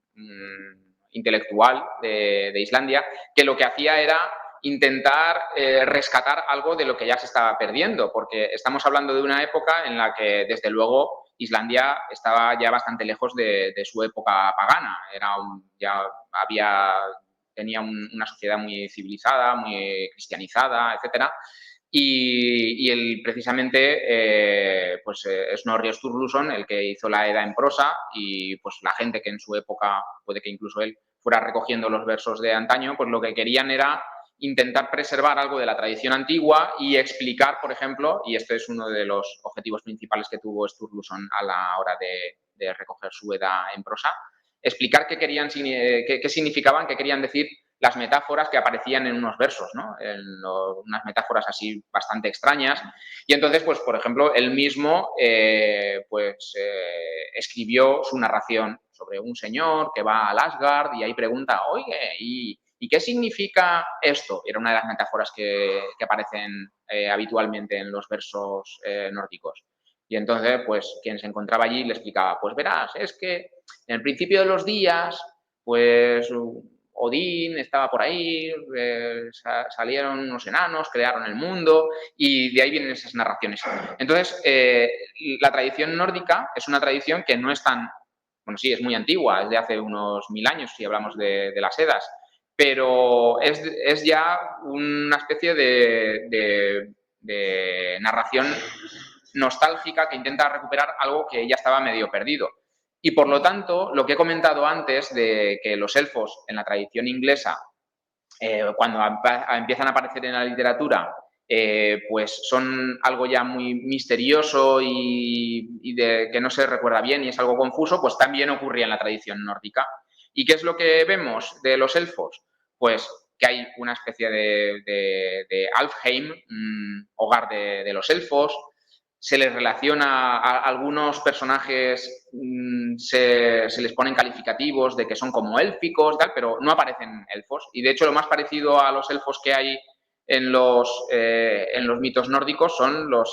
intelectual de Islandia, que lo que hacía era intentar rescatar algo de lo que ya se estaba perdiendo, porque estamos hablando de una época en la que, desde luego, Islandia estaba ya bastante lejos de su época pagana. Tenía una sociedad muy civilizada, muy cristianizada, etcétera. Precisamente Snorri Sturluson, el que hizo la Edda en prosa, y pues la gente que en su época, puede que incluso él fuera recogiendo los versos de antaño, pues lo que querían era intentar preservar algo de la tradición antigua y explicar, por ejemplo, y este es uno de los objetivos principales que tuvo Sturluson a la hora de recoger su Edda en prosa, explicar qué significaban, qué querían decir las metáforas que aparecían en unos versos, ¿no? Unas metáforas así bastante extrañas. Y entonces, pues, por ejemplo, él mismo escribió su narración sobre un señor que va al Asgard y ahí pregunta, oye, ¿y qué significa esto? Era una de las metáforas que aparecen habitualmente en los versos nórdicos. Y entonces, pues, quien se encontraba allí le explicaba, pues verás, es que en el principio de los días, pues Odín estaba por ahí, salieron unos enanos, crearon el mundo y de ahí vienen esas narraciones. Entonces, la tradición nórdica es una tradición que no es tan, bueno, sí, es muy antigua, es de hace unos 1000 años si hablamos de las Edas, pero es ya una especie de narración nostálgica que intenta recuperar algo que ya estaba medio perdido. Y por lo tanto, lo que he comentado antes de que los elfos en la tradición inglesa, cuando empiezan a aparecer en la literatura, pues son algo ya muy misterioso y que no se recuerda bien y es algo confuso, pues también ocurría en la tradición nórdica. ¿Y qué es lo que vemos de los elfos? Pues que hay una especie de Alfheim, hogar de los elfos. Se les relaciona a algunos personajes, se les ponen calificativos de que son como élficos, tal, pero no aparecen elfos. Y de hecho lo más parecido a los elfos que hay en los mitos nórdicos son o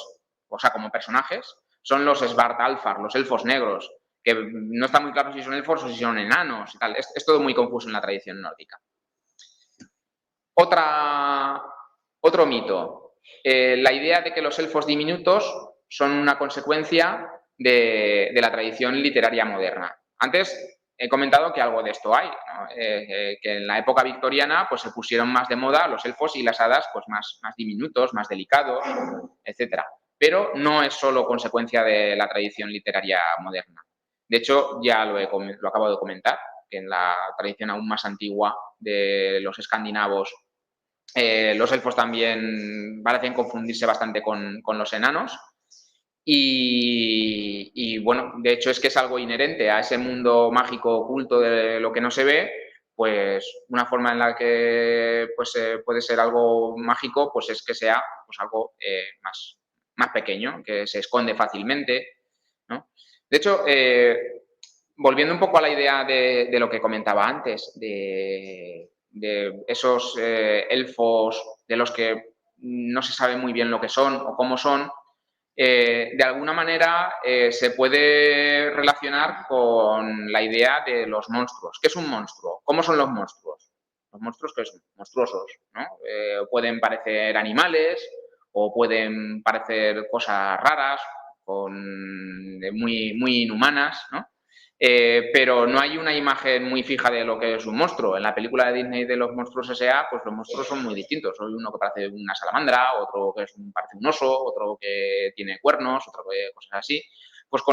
sea, como personajes, son los Svartalfar, los elfos negros, que no está muy claro si son elfos o si son enanos y tal. Es todo muy confuso en la tradición nórdica. Otro mito. La idea de que los elfos diminutos son una consecuencia de la tradición literaria moderna. Antes he comentado que algo de esto hay, ¿no? Que en la época victoriana pues, se pusieron más de moda los elfos y las hadas pues, más diminutos, más delicados, etc. Pero no es solo consecuencia de la tradición literaria moderna. De hecho, ya lo acabo de comentar, que en la tradición aún más antigua de los escandinavos, los elfos también parecen confundirse bastante con los enanos. Y bueno, de hecho es que es algo inherente a ese mundo mágico oculto de lo que no se ve, pues una forma en la que pues, puede ser algo mágico, pues es que sea pues, algo más pequeño, que se esconde fácilmente, ¿no? De hecho, volviendo un poco a la idea de lo que comentaba antes, de esos elfos de los que no se sabe muy bien lo que son o cómo son, de alguna manera se puede relacionar con la idea de los monstruos. ¿Qué es un monstruo? ¿Cómo son los monstruos? Los monstruos que son monstruosos, ¿no? Pueden parecer animales o pueden parecer cosas raras, muy inhumanas, ¿no? Pero no hay una imagen muy fija de lo que es un monstruo. En la película de Disney de los monstruos S.A., pues los monstruos son muy distintos. Hay uno que parece una salamandra, otro que parece un oso, otro que tiene cuernos, otro que cosas así. Pues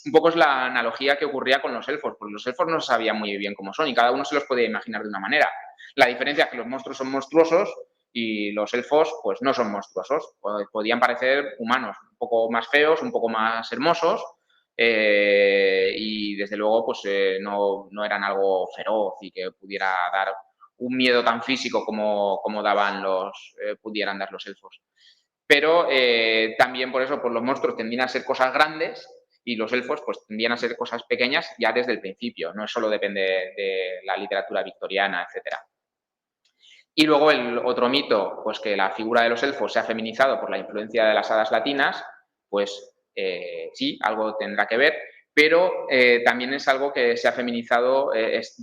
un poco es la analogía que ocurría con los elfos, porque los elfos no sabían muy bien cómo son y cada uno se los podía imaginar de una manera. La diferencia es que los monstruos son monstruosos y los elfos pues no son monstruosos. Podían parecer humanos, un poco más feos, un poco más hermosos, y desde luego pues no eran algo feroz y que pudiera dar un miedo tan físico como pudieran dar los elfos. Pero también por eso pues los monstruos tendían a ser cosas grandes y los elfos pues tendían a ser cosas pequeñas ya desde el principio. No solo depende de la literatura victoriana, etcétera. Y luego el otro mito, pues que la figura de los elfos se ha feminizado por la influencia de las hadas latinas, pues sí, algo tendrá que ver, pero también es algo que se ha feminizado,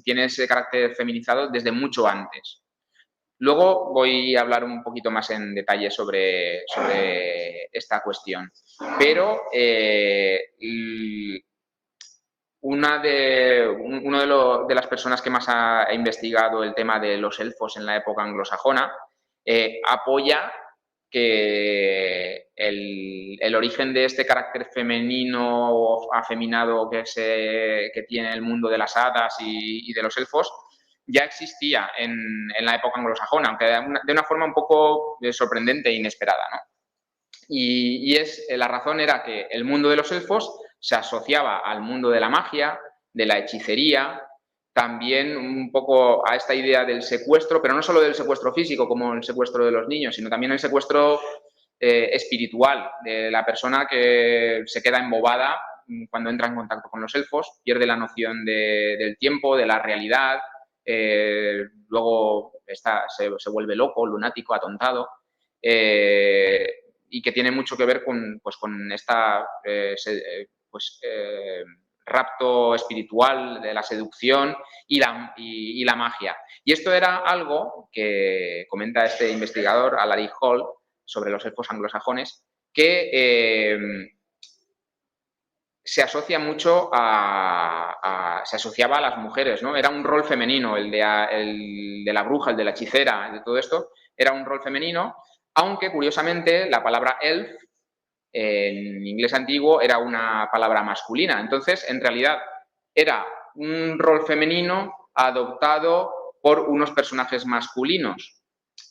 tiene ese carácter feminizado desde mucho antes. Luego voy a hablar un poquito más en detalle sobre esta cuestión, pero una de las personas que más ha investigado el tema de los elfos en la época anglosajona apoya que el origen de este carácter femenino o afeminado que tiene el mundo de las hadas y de los elfos ya existía en la época anglosajona, aunque de una forma un poco sorprendente e inesperada, ¿no? Y la razón era que el mundo de los elfos se asociaba al mundo de la magia, de la hechicería, también un poco a esta idea del secuestro, pero no solo del secuestro físico como el secuestro de los niños, sino también el secuestro espiritual de la persona que se queda embobada cuando entra en contacto con los elfos, pierde la noción del tiempo, de la realidad, luego se vuelve loco, lunático, atontado. Y que tiene mucho que ver con esta rapto espiritual de la seducción y la magia. Y esto era algo que comenta este investigador, Alaric Hall, sobre los elfos anglosajones, que se asocia mucho se asociaba a las mujeres, ¿no? Era un rol femenino, el de la bruja, el de la hechicera, de todo esto, era un rol femenino, aunque curiosamente la palabra elf en inglés antiguo era una palabra masculina. Entonces, en realidad, era un rol femenino adoptado por unos personajes masculinos.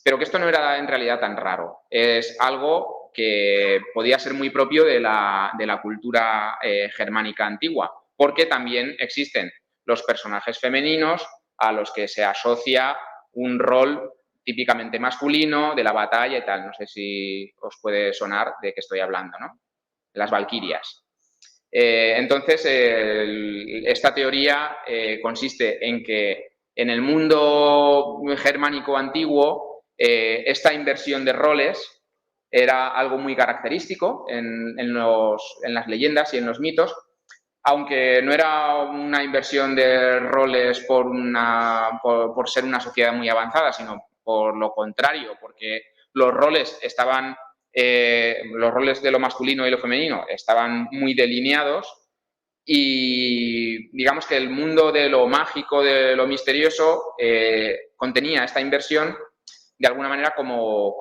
Pero que esto no era en realidad tan raro. Es algo que podía ser muy propio de la cultura germánica antigua, porque también existen los personajes femeninos a los que se asocia un rol típicamente masculino de la batalla y tal. No sé si os puede sonar de qué estoy hablando, ¿no? Las valquirias. Entonces, esta teoría consiste en que en el mundo germánico antiguo esta inversión de roles era algo muy característico en las leyendas y en los mitos, aunque no era una inversión de roles por ser una sociedad muy avanzada, sino por lo contrario, porque los roles de lo masculino y lo femenino estaban muy delineados y digamos que el mundo de lo mágico, de lo misterioso, contenía esta inversión de alguna manera como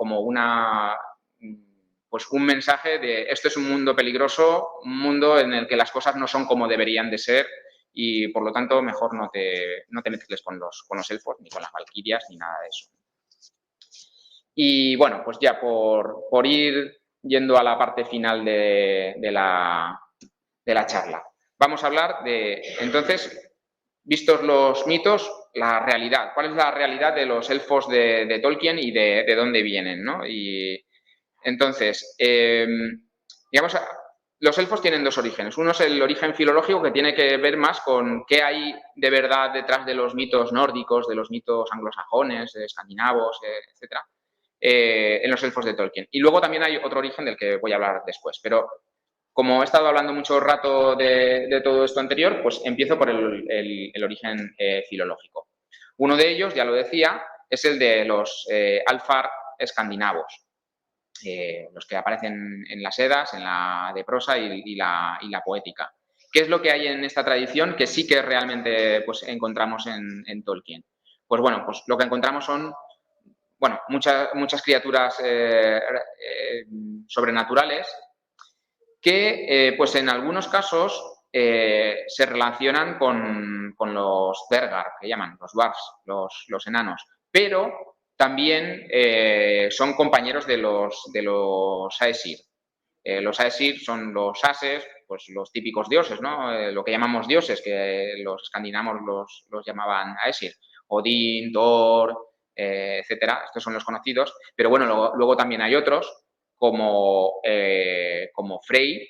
un mensaje de esto es un mundo peligroso, un mundo en el que las cosas no son como deberían de ser y por lo tanto mejor no te mezcles con los elfos, ni con las valquirias, ni nada de eso. Y bueno, pues ya por ir yendo a la parte final de la charla. Vamos a hablar de, entonces, vistos los mitos, la realidad. ¿Cuál es la realidad de los elfos de Tolkien y de dónde vienen, ¿no? Y entonces, digamos, los elfos tienen dos orígenes. Uno es el origen filológico, que tiene que ver más con qué hay de verdad detrás de los mitos nórdicos, de los mitos anglosajones, escandinavos, etcétera, en los elfos de Tolkien. Y luego también hay otro origen del que voy a hablar después. Pero como he estado hablando mucho rato de todo esto anterior, pues empiezo por el origen filológico. Uno de ellos, ya lo decía, es el de los alfar escandinavos. Los que aparecen en las Edas, en la de prosa y la poética. ¿Qué es lo que hay en esta tradición que sí que realmente pues, encontramos en Tolkien? Pues bueno, pues lo que encontramos son muchas criaturas sobrenaturales que pues en algunos casos se relacionan con los Dergar, que llaman, los Dwarfs, los enanos, pero también son compañeros de los Aesir. Los Aesir son los ases, pues los típicos dioses, ¿no? Lo que llamamos dioses, que los escandinavos los llamaban Aesir. Odín, Thor, etcétera. Estos son los conocidos. Pero bueno, luego también hay otros, como Frey,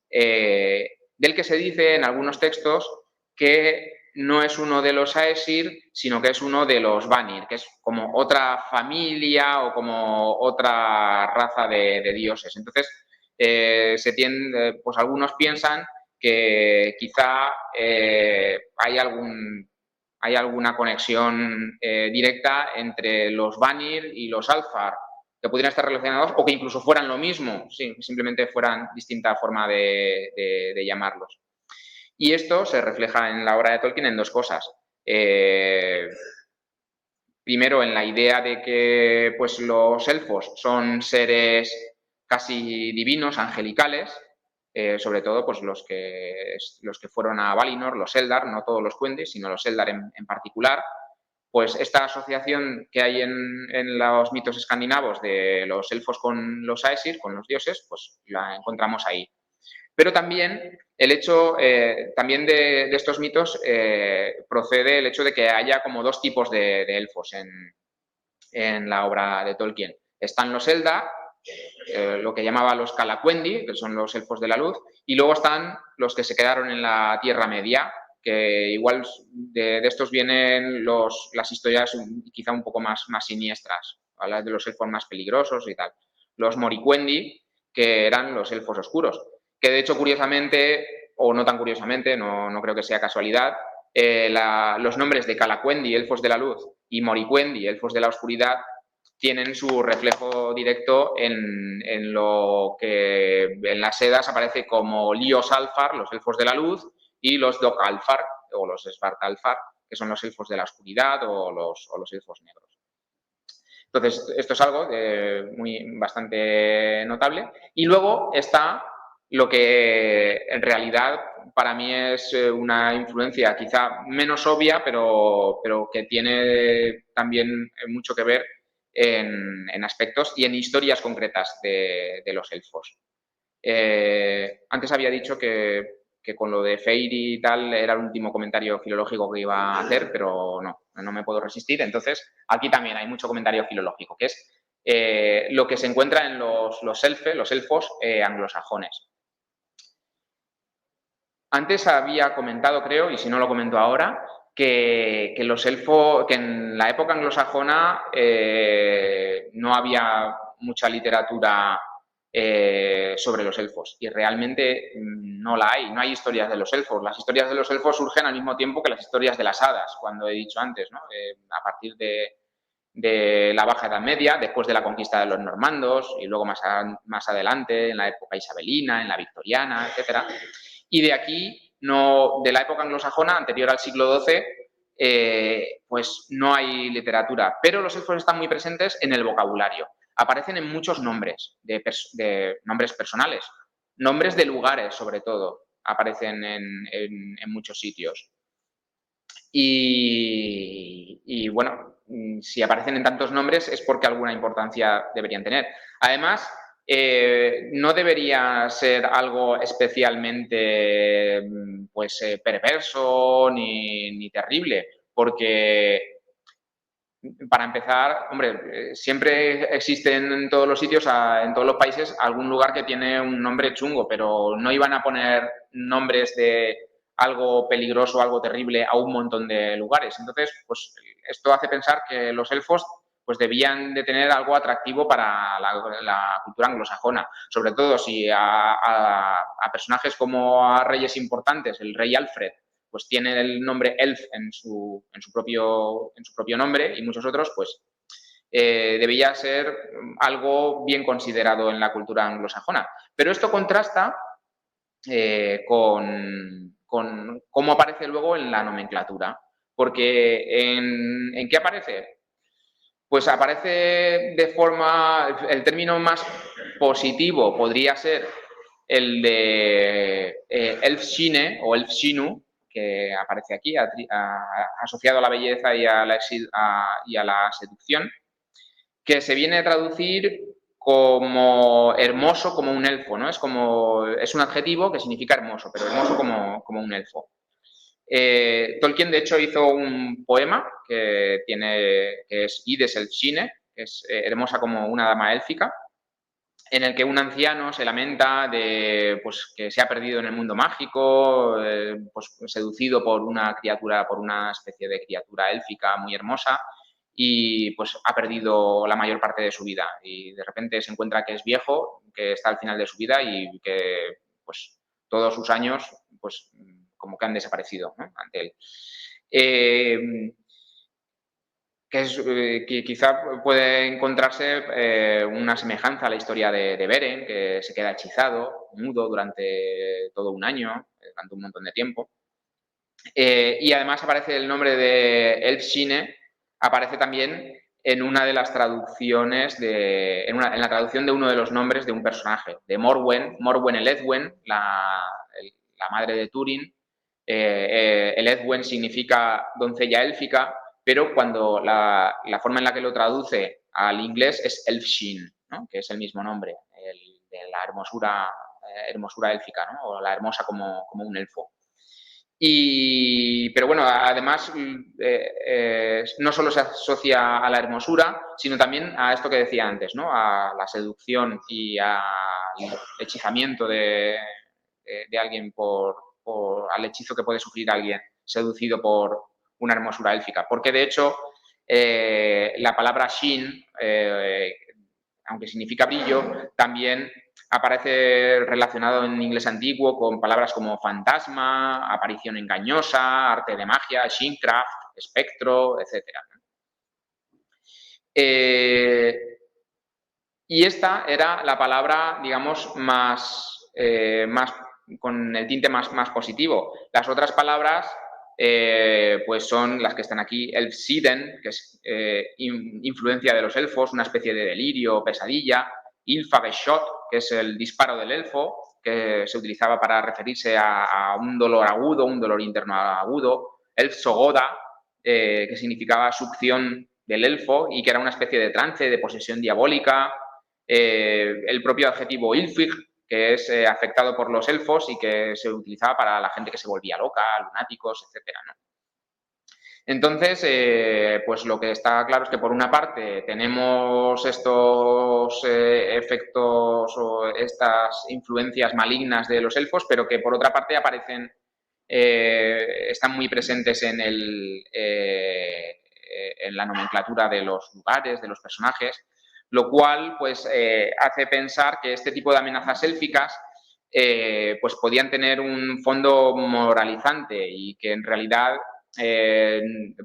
del que se dice en algunos textos que no es uno de los Aesir, sino que es uno de los Vanir, que es como otra familia o como otra raza de dioses. Entonces, pues algunos piensan que quizá hay alguna conexión directa entre los Vanir y los Alfar, que pudieran estar relacionados o que incluso fueran lo mismo, sí, simplemente fueran distinta forma de llamarlos. Y esto se refleja en la obra de Tolkien en dos cosas. Primero, en la idea de que pues, los elfos son seres casi divinos, angelicales, sobre todo pues, los que fueron a Valinor, los Eldar, no todos los Quendis, sino los Eldar en particular. Pues esta asociación que hay en los mitos escandinavos de los elfos con los Aesir, con los dioses, pues la encontramos ahí. Pero también el hecho, también de estos mitos procede el hecho de que haya como dos tipos de elfos en la obra de Tolkien. Están los Eldar, lo que llamaba los Calaquendi, que son los elfos de la luz, y luego están los que se quedaron en la Tierra Media, que igual de estos vienen las historias quizá un poco más siniestras, hablas de los elfos más peligrosos y tal. Los Moriquendi, que eran los elfos oscuros, que de hecho curiosamente, o no tan curiosamente, no creo que sea casualidad, los nombres de Calaquendi, elfos de la luz, y Moriquendi, elfos de la oscuridad, tienen su reflejo directo en lo que en las Edas aparece como Líos Alfar, los elfos de la luz, y los Dok Alfar, o los Svart Alfar, que son los elfos de la oscuridad o los elfos negros. Entonces, esto es algo bastante notable. Y luego está lo que en realidad para mí es una influencia quizá menos obvia, pero que tiene también mucho que ver en aspectos y en historias concretas de los elfos. Antes había dicho que con lo de Feyre y tal era el último comentario filológico que iba a hacer, pero no me puedo resistir. Entonces, aquí también hay mucho comentario filológico, que es lo que se encuentra en los elfos anglosajones. Antes había comentado, creo, y si no lo comento ahora, que los elfos, que en la época anglosajona no había mucha literatura sobre los elfos, y realmente no la hay, no hay historias de los elfos. Las historias de los elfos surgen al mismo tiempo que las historias de las hadas, cuando he dicho antes, ¿no? A partir de la Baja Edad Media, después de la conquista de los normandos, y luego más adelante, en la época isabelina, en la victoriana, etcétera. Y de aquí, de la época anglosajona, anterior al siglo XII, pues no hay literatura, pero los elfos están muy presentes en el vocabulario. Aparecen en muchos nombres, de nombres personales, nombres de lugares sobre todo, aparecen en muchos sitios. Y bueno, si aparecen en tantos nombres es porque alguna importancia deberían tener. Además, no debería ser algo especialmente perverso ni terrible, porque para empezar, hombre, siempre existe en todos los sitios, en todos los países, algún lugar que tiene un nombre chungo, pero no iban a poner nombres de algo peligroso, algo terrible a un montón de lugares. Entonces, pues esto hace pensar que los elfos pues debían de tener algo atractivo para la cultura anglosajona, sobre todo si a personajes como a reyes importantes, el rey Alfred, pues tiene el nombre Elf en su propio nombre, y muchos otros, pues debía ser algo bien considerado en la cultura anglosajona. Pero esto contrasta con cómo aparece luego en la nomenclatura. Porque ¿en qué aparece? Pues aparece de forma, el término más positivo podría ser el de Elfshine o Elfshinu, que aparece aquí, asociado a la belleza y a la seducción, que se viene a traducir como hermoso, como un elfo, ¿no? Es un adjetivo que significa hermoso, pero hermoso como un elfo. Tolkien, de hecho, hizo un poema que es Ides Elfshine, que es hermosa como una dama élfica, en el que un anciano se lamenta de pues, que se ha perdido en el mundo mágico, pues, seducido por una especie de criatura élfica muy hermosa, y pues ha perdido la mayor parte de su vida. Y de repente se encuentra que es viejo, que está al final de su vida y que pues todos sus años pues como que han desaparecido, ¿no?, ante él. Que quizá puede encontrarse una semejanza a la historia de Beren, que se queda hechizado, mudo durante todo un año, durante un montón de tiempo. Y además aparece el nombre de Elfshine, aparece también en una de las traducciones, en la traducción de uno de los nombres de un personaje, de Morwen el Edwen, la madre de Túrin. El Edwen significa doncella élfica, pero cuando la forma en la que lo traduce al inglés es Elfshin, ¿no?, que es el mismo nombre, de la hermosura élfica, ¿no?, o la hermosa como un elfo. Pero bueno, además no solo se asocia a la hermosura, sino también a esto que decía antes, ¿no?, a la seducción y al hechizamiento de alguien al hechizo que puede sufrir alguien seducido por una hermosura élfica. Porque de hecho la palabra Shin, aunque significa brillo, también aparece relacionado en inglés antiguo con palabras como fantasma, aparición engañosa, arte de magia, Shincraft, espectro, etc. Y esta era la palabra, digamos, más con el tinte más positivo. Las otras palabras pues son las que están aquí: Elfsiden, que es influencia de los elfos, una especie de delirio, pesadilla; Ylfageshot, que es el disparo del elfo, que se utilizaba para referirse a un dolor agudo, un dolor interno agudo; Elfsogoda, que significaba succión del elfo y que era una especie de trance, de posesión diabólica; el propio adjetivo Ylfig, que es afectado por los elfos y que se utilizaba para la gente que se volvía loca, lunáticos, etc., ¿no? Entonces, pues lo que está claro es que por una parte tenemos estos efectos o estas influencias malignas de los elfos, pero que por otra parte están muy presentes en la nomenclatura de los lugares, de los personajes, lo cual pues hace pensar que este tipo de amenazas élficas pues podían tener un fondo moralizante y que en realidad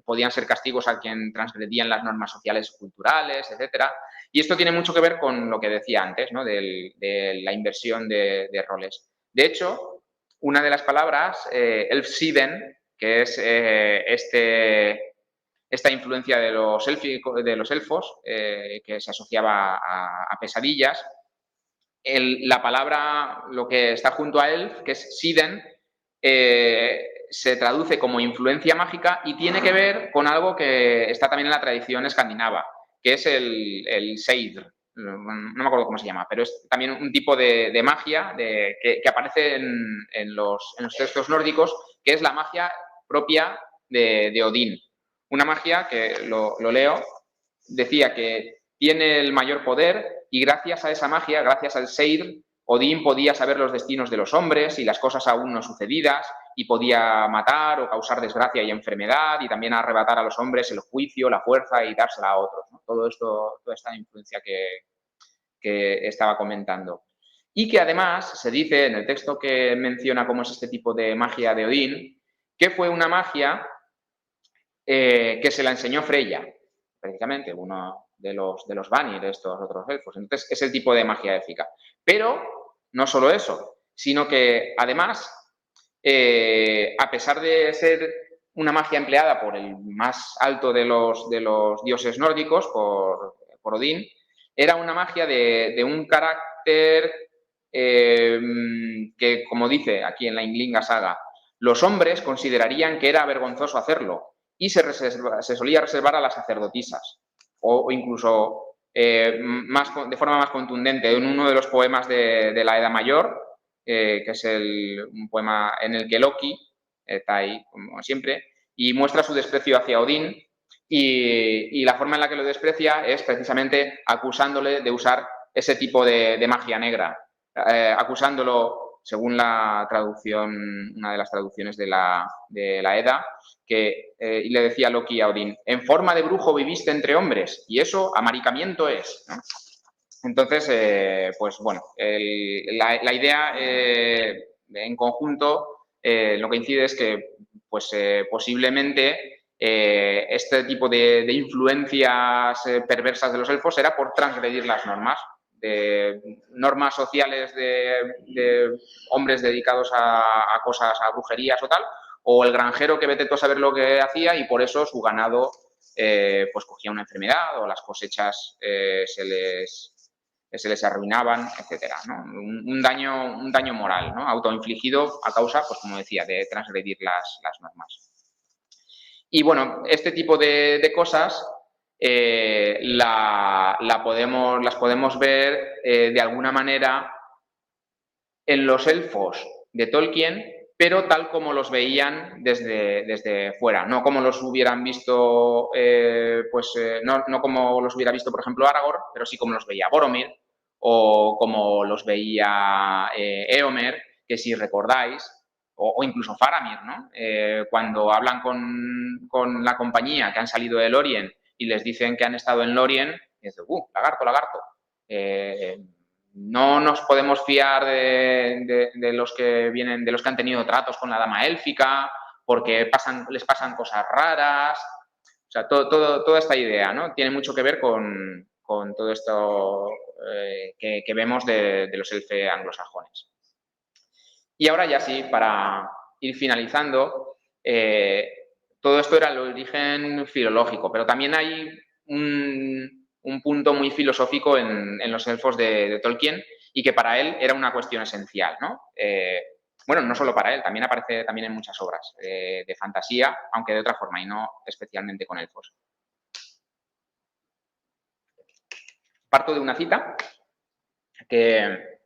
podían ser castigos a quien transgredían las normas sociales, culturales, etcétera. Y esto tiene mucho que ver con lo que decía antes, ¿no?, de la inversión de roles. De hecho, una de las palabras, Elfsiden, que es esta influencia de los elfos, que se asociaba a pesadillas, la palabra, lo que está junto a Elf, que es Siden, se traduce como influencia mágica y tiene que ver con algo que está también en la tradición escandinava, que es el Seidr. No me acuerdo cómo se llama, pero es también un tipo de magia que aparece en los textos nórdicos, que es la magia propia de Odín. Una magia que, lo leo, decía que tiene el mayor poder y gracias a esa magia, gracias al Seir, Odín podía saber los destinos de los hombres y las cosas aún no sucedidas y podía matar o causar desgracia y enfermedad y también arrebatar a los hombres el juicio, la fuerza y dársela a otros, ¿no? Todo esto, toda esta influencia que estaba comentando. Y que además se dice en el texto que menciona cómo es este tipo de magia de Odín, que fue una magia que se la enseñó Freya, precisamente, uno de los Vanir, de estos otros elfos. Entonces, es el tipo de magia élfica. Pero no solo eso, sino que además, a pesar de ser una magia empleada por el más alto de los dioses nórdicos, por Odín, era una magia de un carácter que, como dice aquí en la Ynglinga Saga, los hombres considerarían que era vergonzoso hacerlo y se solía reservar a las sacerdotisas o incluso de forma más contundente en uno de los poemas de la Edda Mayor, que es un poema en el que Loki está ahí, como siempre, y muestra su desprecio hacia Odín y la forma en la que lo desprecia es precisamente acusándole de usar ese tipo de magia negra, acusándolo, según la traducción, una de las traducciones de la Edda, y le decía Loki a Odín, en forma de brujo viviste entre hombres, y eso amaricamiento es, ¿no? Entonces, pues bueno, la idea en conjunto lo que incide es que pues, posiblemente este tipo de influencias perversas de los elfos era por transgredir las normas, de normas sociales de hombres dedicados a cosas, a brujerías o tal, o el granjero que vete tú a saber lo que hacía y por eso su ganado pues cogía una enfermedad o las cosechas se les arruinaban, etcétera, ¿no? Un daño moral, ¿no? Autoinfligido a causa, pues como decía, de transgredir las normas. Y bueno, este tipo de cosas las podemos ver de alguna manera en los elfos de Tolkien, pero tal como los veían desde fuera, no como los hubieran visto, no como los hubiera visto, por ejemplo, Aragorn, pero sí como los veía Boromir o como los veía Éomer, que si recordáis, o incluso Faramir, ¿no? Cuando hablan con la compañía que han salido de Lórien y les dicen que han estado en Lórien, y dicen, lagarto, lagarto. No nos podemos fiar de los que vienen, de los que han tenido tratos con la dama élfica, porque les pasan cosas raras. O sea, toda esta idea, ¿no? Tiene mucho que ver con todo esto que vemos de los elfos anglosajones. Y ahora ya sí, para ir finalizando, todo esto era el origen filológico, pero también hay un punto muy filosófico en los elfos de Tolkien y que para él era una cuestión esencial, ¿no? Bueno, no solo para él, también aparece también en muchas obras de fantasía, aunque de otra forma y no especialmente con elfos. Parto de una cita que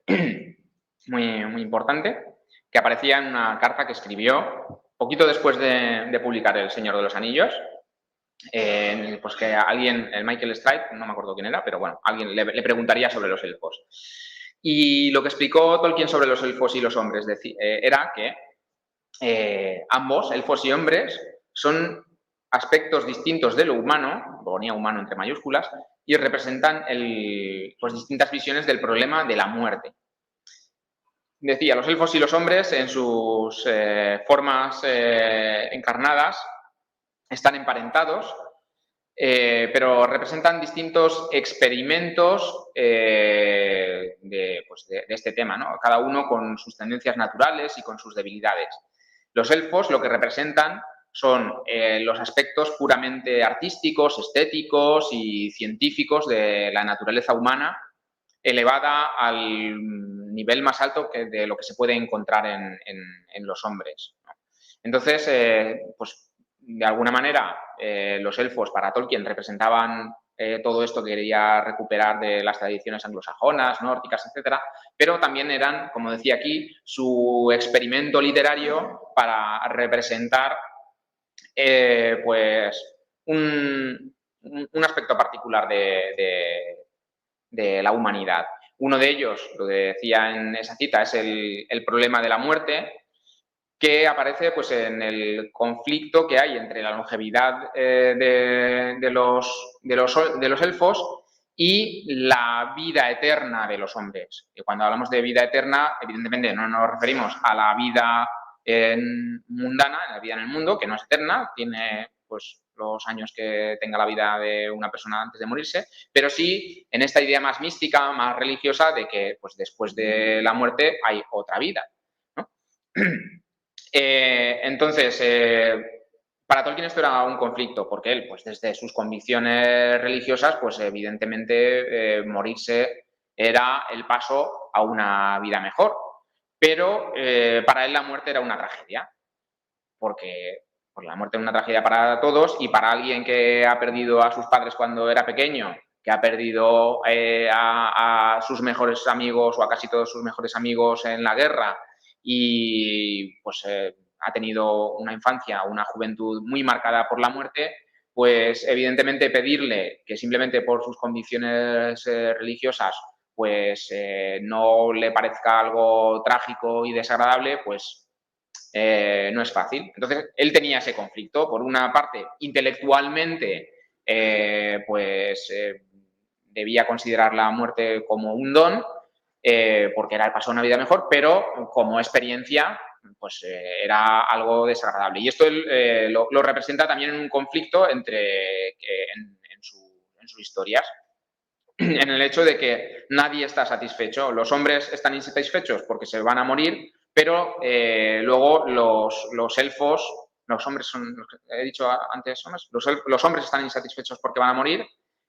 muy importante, que aparecía en una carta que escribió poquito después de publicar El Señor de los Anillos, pues que alguien, el Michael Stride, no me acuerdo quién era, pero bueno, alguien le preguntaría sobre los elfos. Y lo que explicó Tolkien sobre los elfos y los hombres era que ambos, elfos y hombres, son aspectos distintos de lo humano, ponía humano entre mayúsculas, y representan pues distintas visiones del problema de la muerte. Decía, los elfos y los hombres en sus formas encarnadas están emparentados, pero representan distintos experimentos de este tema, ¿no? Cada uno con sus tendencias naturales y con sus debilidades. Los elfos lo que representan son los aspectos puramente artísticos, estéticos y científicos de la naturaleza humana, elevada al nivel más alto de lo que se puede encontrar en los hombres, ¿no? Entonces, pues de alguna manera, los elfos para Tolkien representaban todo esto que quería recuperar de las tradiciones anglosajonas, nórdicas, etcétera, pero también eran, como decía aquí, su experimento literario para representar pues un aspecto particular de la humanidad. Uno de ellos, lo que decía en esa cita, es el problema de la muerte, que aparece pues, en el conflicto que hay entre la longevidad de los elfos y la vida eterna de los hombres. Y cuando hablamos de vida eterna, evidentemente no nos referimos a la vida mundana, la vida en el mundo, que no es eterna, tiene pues los años que tenga la vida de una persona antes de morirse, pero sí en esta idea más mística, más religiosa, de que pues, después de la muerte hay otra vida, ¿no? Entonces, para Tolkien esto era un conflicto, porque él, pues desde sus convicciones religiosas, pues evidentemente morirse era el paso a una vida mejor. Pero para él la muerte era una tragedia, porque la muerte es una tragedia para todos y para alguien que ha perdido a sus padres cuando era pequeño, que ha perdido a sus mejores amigos o a casi todos sus mejores amigos en la guerra y pues ha tenido una infancia, una juventud muy marcada por la muerte, pues evidentemente pedirle que simplemente por sus convicciones religiosas pues no le parezca algo trágico y desagradable, pues no es fácil. Entonces, él tenía ese conflicto. Por una parte, intelectualmente, debía considerar la muerte como un don, porque era el paso a una vida mejor, pero como experiencia, pues era algo desagradable. Y esto él lo representa también en un conflicto en sus historias, en el hecho de que nadie está satisfecho. Los hombres están insatisfechos porque se van a morir, pero luego los elfos, los hombres son, he dicho antes, los hombres están insatisfechos porque van a morir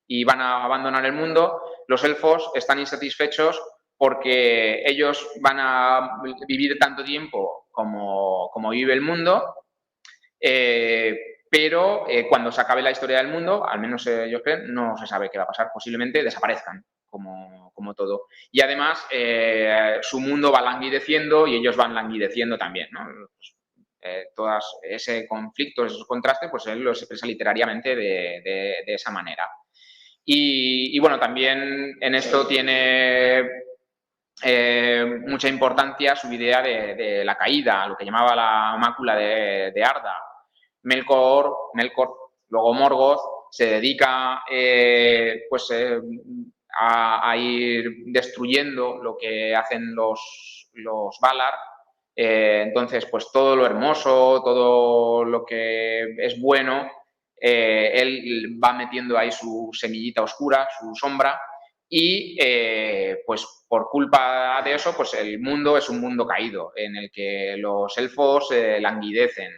y van a abandonar el mundo. Los elfos están insatisfechos porque ellos van a vivir tanto tiempo como vive el mundo, pero cuando se acabe la historia del mundo, al menos ellos creen, no se sabe qué va a pasar. Posiblemente desaparezcan, como todo. Y además, su mundo va languideciendo y ellos van languideciendo también, ¿no? Pues, ese conflicto, esos contrastes, pues él los expresa literariamente de esa manera. Y bueno, también en esto tiene mucha importancia su idea de la caída, lo que llamaba la mácula de Arda. Melkor, luego Morgoth, se dedica a ir destruyendo lo que hacen los Valar. Entonces, pues todo lo hermoso, todo lo que es bueno, él va metiendo ahí su semillita oscura, su sombra, y pues por culpa de eso, pues el mundo es un mundo caído, en el que los elfos languidecen,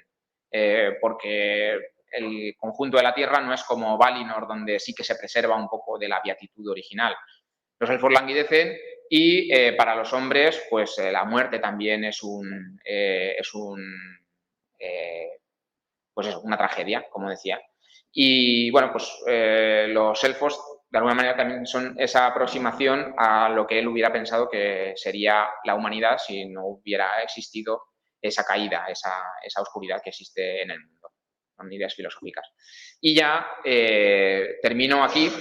porque el conjunto de la Tierra no es como Valinor, donde sí que se preserva un poco de la beatitud original. Los elfos languidecen y para los hombres, pues la muerte también es pues eso, una tragedia, como decía. Y bueno, pues los elfos de alguna manera también son esa aproximación a lo que él hubiera pensado que sería la humanidad si no hubiera existido esa caída, esa oscuridad que existe en el mundo. Son ideas filosóficas. Y ya termino aquí,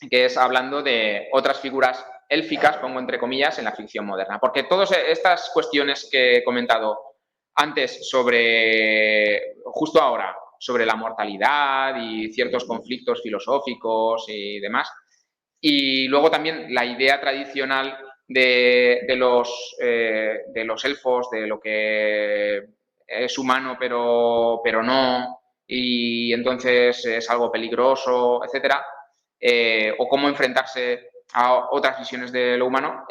que es hablando de otras figuras élficas, pongo entre comillas, en la ficción moderna. Porque todas estas cuestiones que he comentado antes justo ahora, sobre la mortalidad y ciertos conflictos filosóficos y demás, y luego también la idea tradicional de los elfos, de lo que es humano pero no, y entonces es algo peligroso, etcétera, o cómo enfrentarse a otras visiones de lo humano,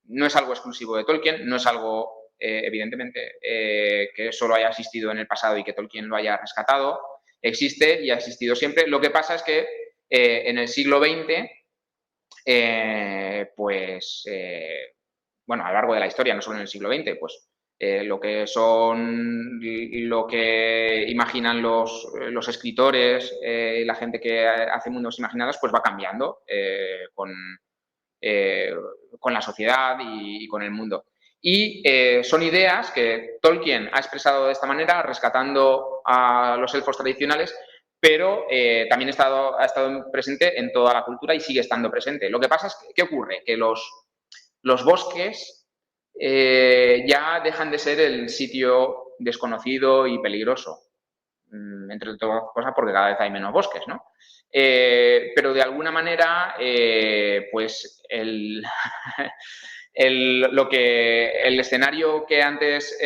no es algo exclusivo de Tolkien, no es algo, evidentemente, que solo haya existido en el pasado y que Tolkien lo haya rescatado. Existe y ha existido siempre. Lo que pasa es que en el siglo XX, bueno, a lo largo de la historia, no solo en el siglo XX, pues lo que imaginan los escritores, la gente que hace mundos imaginados, pues va cambiando con la sociedad y con el mundo. Y son ideas que Tolkien ha expresado de esta manera, rescatando a los elfos tradicionales, pero también ha estado presente en toda la cultura y sigue estando presente. Lo que pasa es que, ¿qué ocurre? Que los bosques ya dejan de ser el sitio desconocido y peligroso, entre otras cosas porque cada vez hay menos bosques, ¿no? Pero de alguna manera, pues el escenario que antes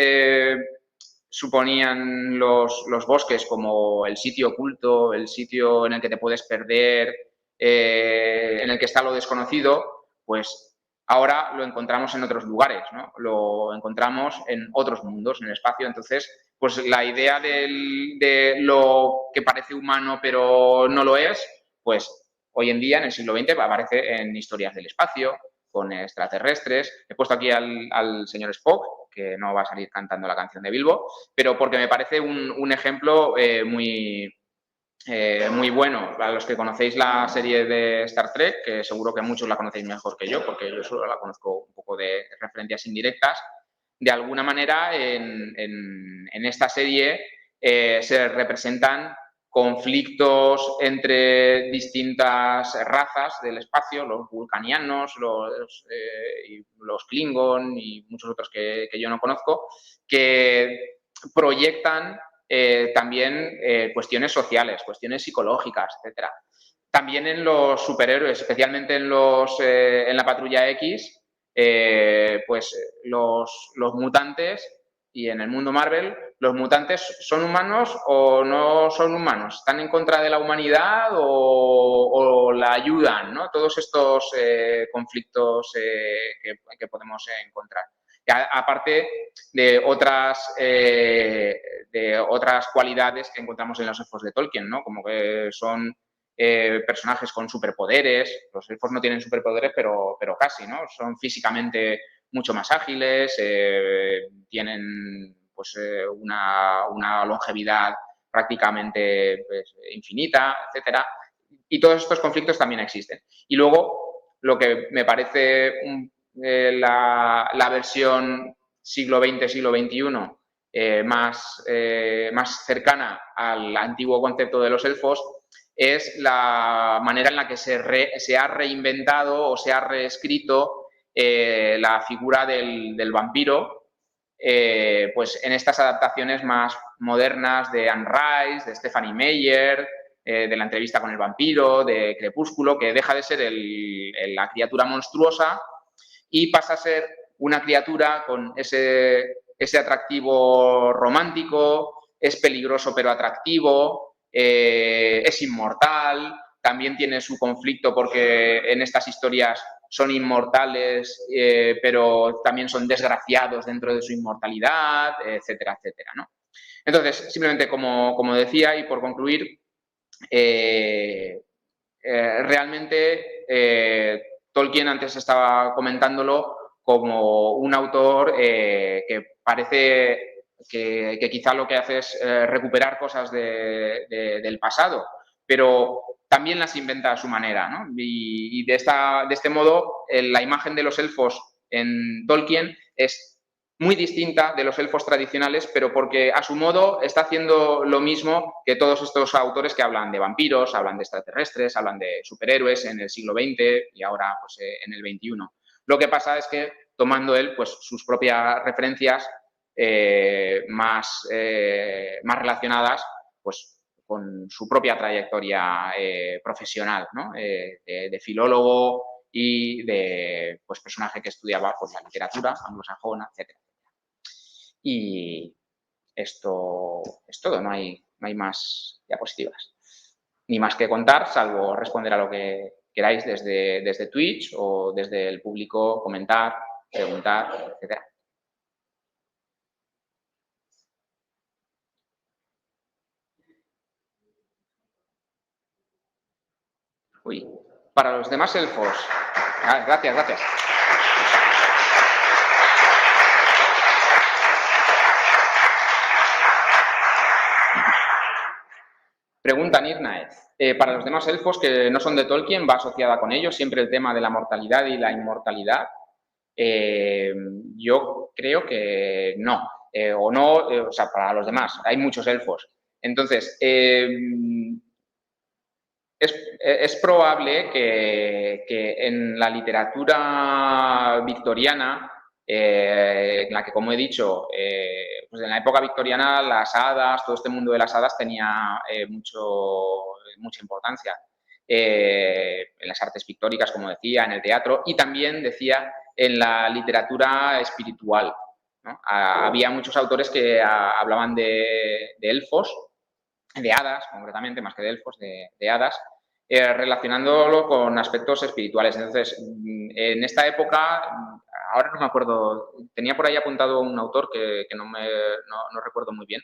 suponían los bosques como el sitio oculto, el sitio en el que te puedes perder, en el que está lo desconocido, pues ahora lo encontramos en otros lugares, ¿no? Lo encontramos en otros mundos, en el espacio. Entonces, pues la idea de lo que parece humano pero no lo es, pues hoy en día, en el siglo XX, aparece en historias del espacio, con extraterrestres. He puesto aquí al señor Spock, que no va a salir cantando la canción de Bilbo, pero porque me parece un ejemplo muy bueno. Para los que conocéis la serie de Star Trek, que seguro que muchos la conocéis mejor que yo, porque yo solo la conozco un poco de referencias indirectas, de alguna manera en esta serie se representan conflictos entre distintas razas del espacio, los vulcanianos, los Klingon y muchos otros que yo no conozco, que proyectan también cuestiones sociales, cuestiones psicológicas, etcétera. También en los superhéroes, especialmente en la Patrulla X, pues los mutantes, y en el mundo Marvel, los mutantes son humanos o no son humanos, están en contra de la humanidad o la ayudan, ¿no? Todos estos conflictos que podemos encontrar. Aparte de otras cualidades que encontramos en los elfos de Tolkien, ¿no? Como que son personajes con superpoderes. Los elfos no tienen superpoderes, pero casi, ¿no? Son físicamente mucho más ágiles, tienen pues, una longevidad prácticamente pues, infinita, etcétera. Y todos estos conflictos también existen. Y luego, lo que me parece la versión siglo XX, siglo XXI más cercana al antiguo concepto de los elfos es la manera en la que se ha reinventado o se ha reescrito la figura del vampiro, pues en estas adaptaciones más modernas de Anne Rice, de Stephanie Meyer, de la entrevista con el vampiro, de Crepúsculo, que deja de ser la criatura monstruosa y pasa a ser una criatura con ese atractivo romántico, es peligroso pero atractivo, es inmortal, también tiene su conflicto porque en estas historias son inmortales, pero también son desgraciados dentro de su inmortalidad, etcétera, etcétera, ¿no? Entonces, simplemente como decía y por concluir, realmente Tolkien antes estaba comentándolo como un autor que parece que quizá lo que hace es recuperar cosas del pasado, pero también las inventa a su manera, ¿no? Y de este modo la imagen de los elfos en Tolkien es muy distinta de los elfos tradicionales, pero porque a su modo está haciendo lo mismo que todos estos autores que hablan de vampiros, hablan de extraterrestres, hablan de superhéroes en el siglo XX y ahora pues, en el XXI. Lo que pasa es que tomando él pues, sus propias referencias más relacionadas pues, con su propia trayectoria profesional, ¿no? De filólogo y de pues, personaje que estudiaba pues, la literatura anglosajona, etc. Y esto es todo, no hay más diapositivas. Ni más que contar, salvo responder a lo que queráis desde Twitch o desde el público, comentar, preguntar, etc. Uy, para los demás elfos. Ah, gracias, gracias. Pregunta Nirnaez. Para los demás elfos que no son de Tolkien, ¿va asociada con ellos siempre el tema de la mortalidad y la inmortalidad? Yo creo que no. O sea, para los demás, hay muchos elfos. Entonces, es probable que en la literatura victoriana, en la que, como he dicho, pues en la época victoriana las hadas, todo este mundo de las hadas tenía mucha importancia. En las artes pictóricas, como decía, en el teatro y también, decía, en la literatura espiritual, ¿no? Había muchos autores que hablaban de elfos, de hadas, concretamente, más que de elfos, de hadas, relacionándolo con aspectos espirituales. Entonces, en esta época, ahora no me acuerdo, tenía por ahí apuntado un autor que no recuerdo muy bien,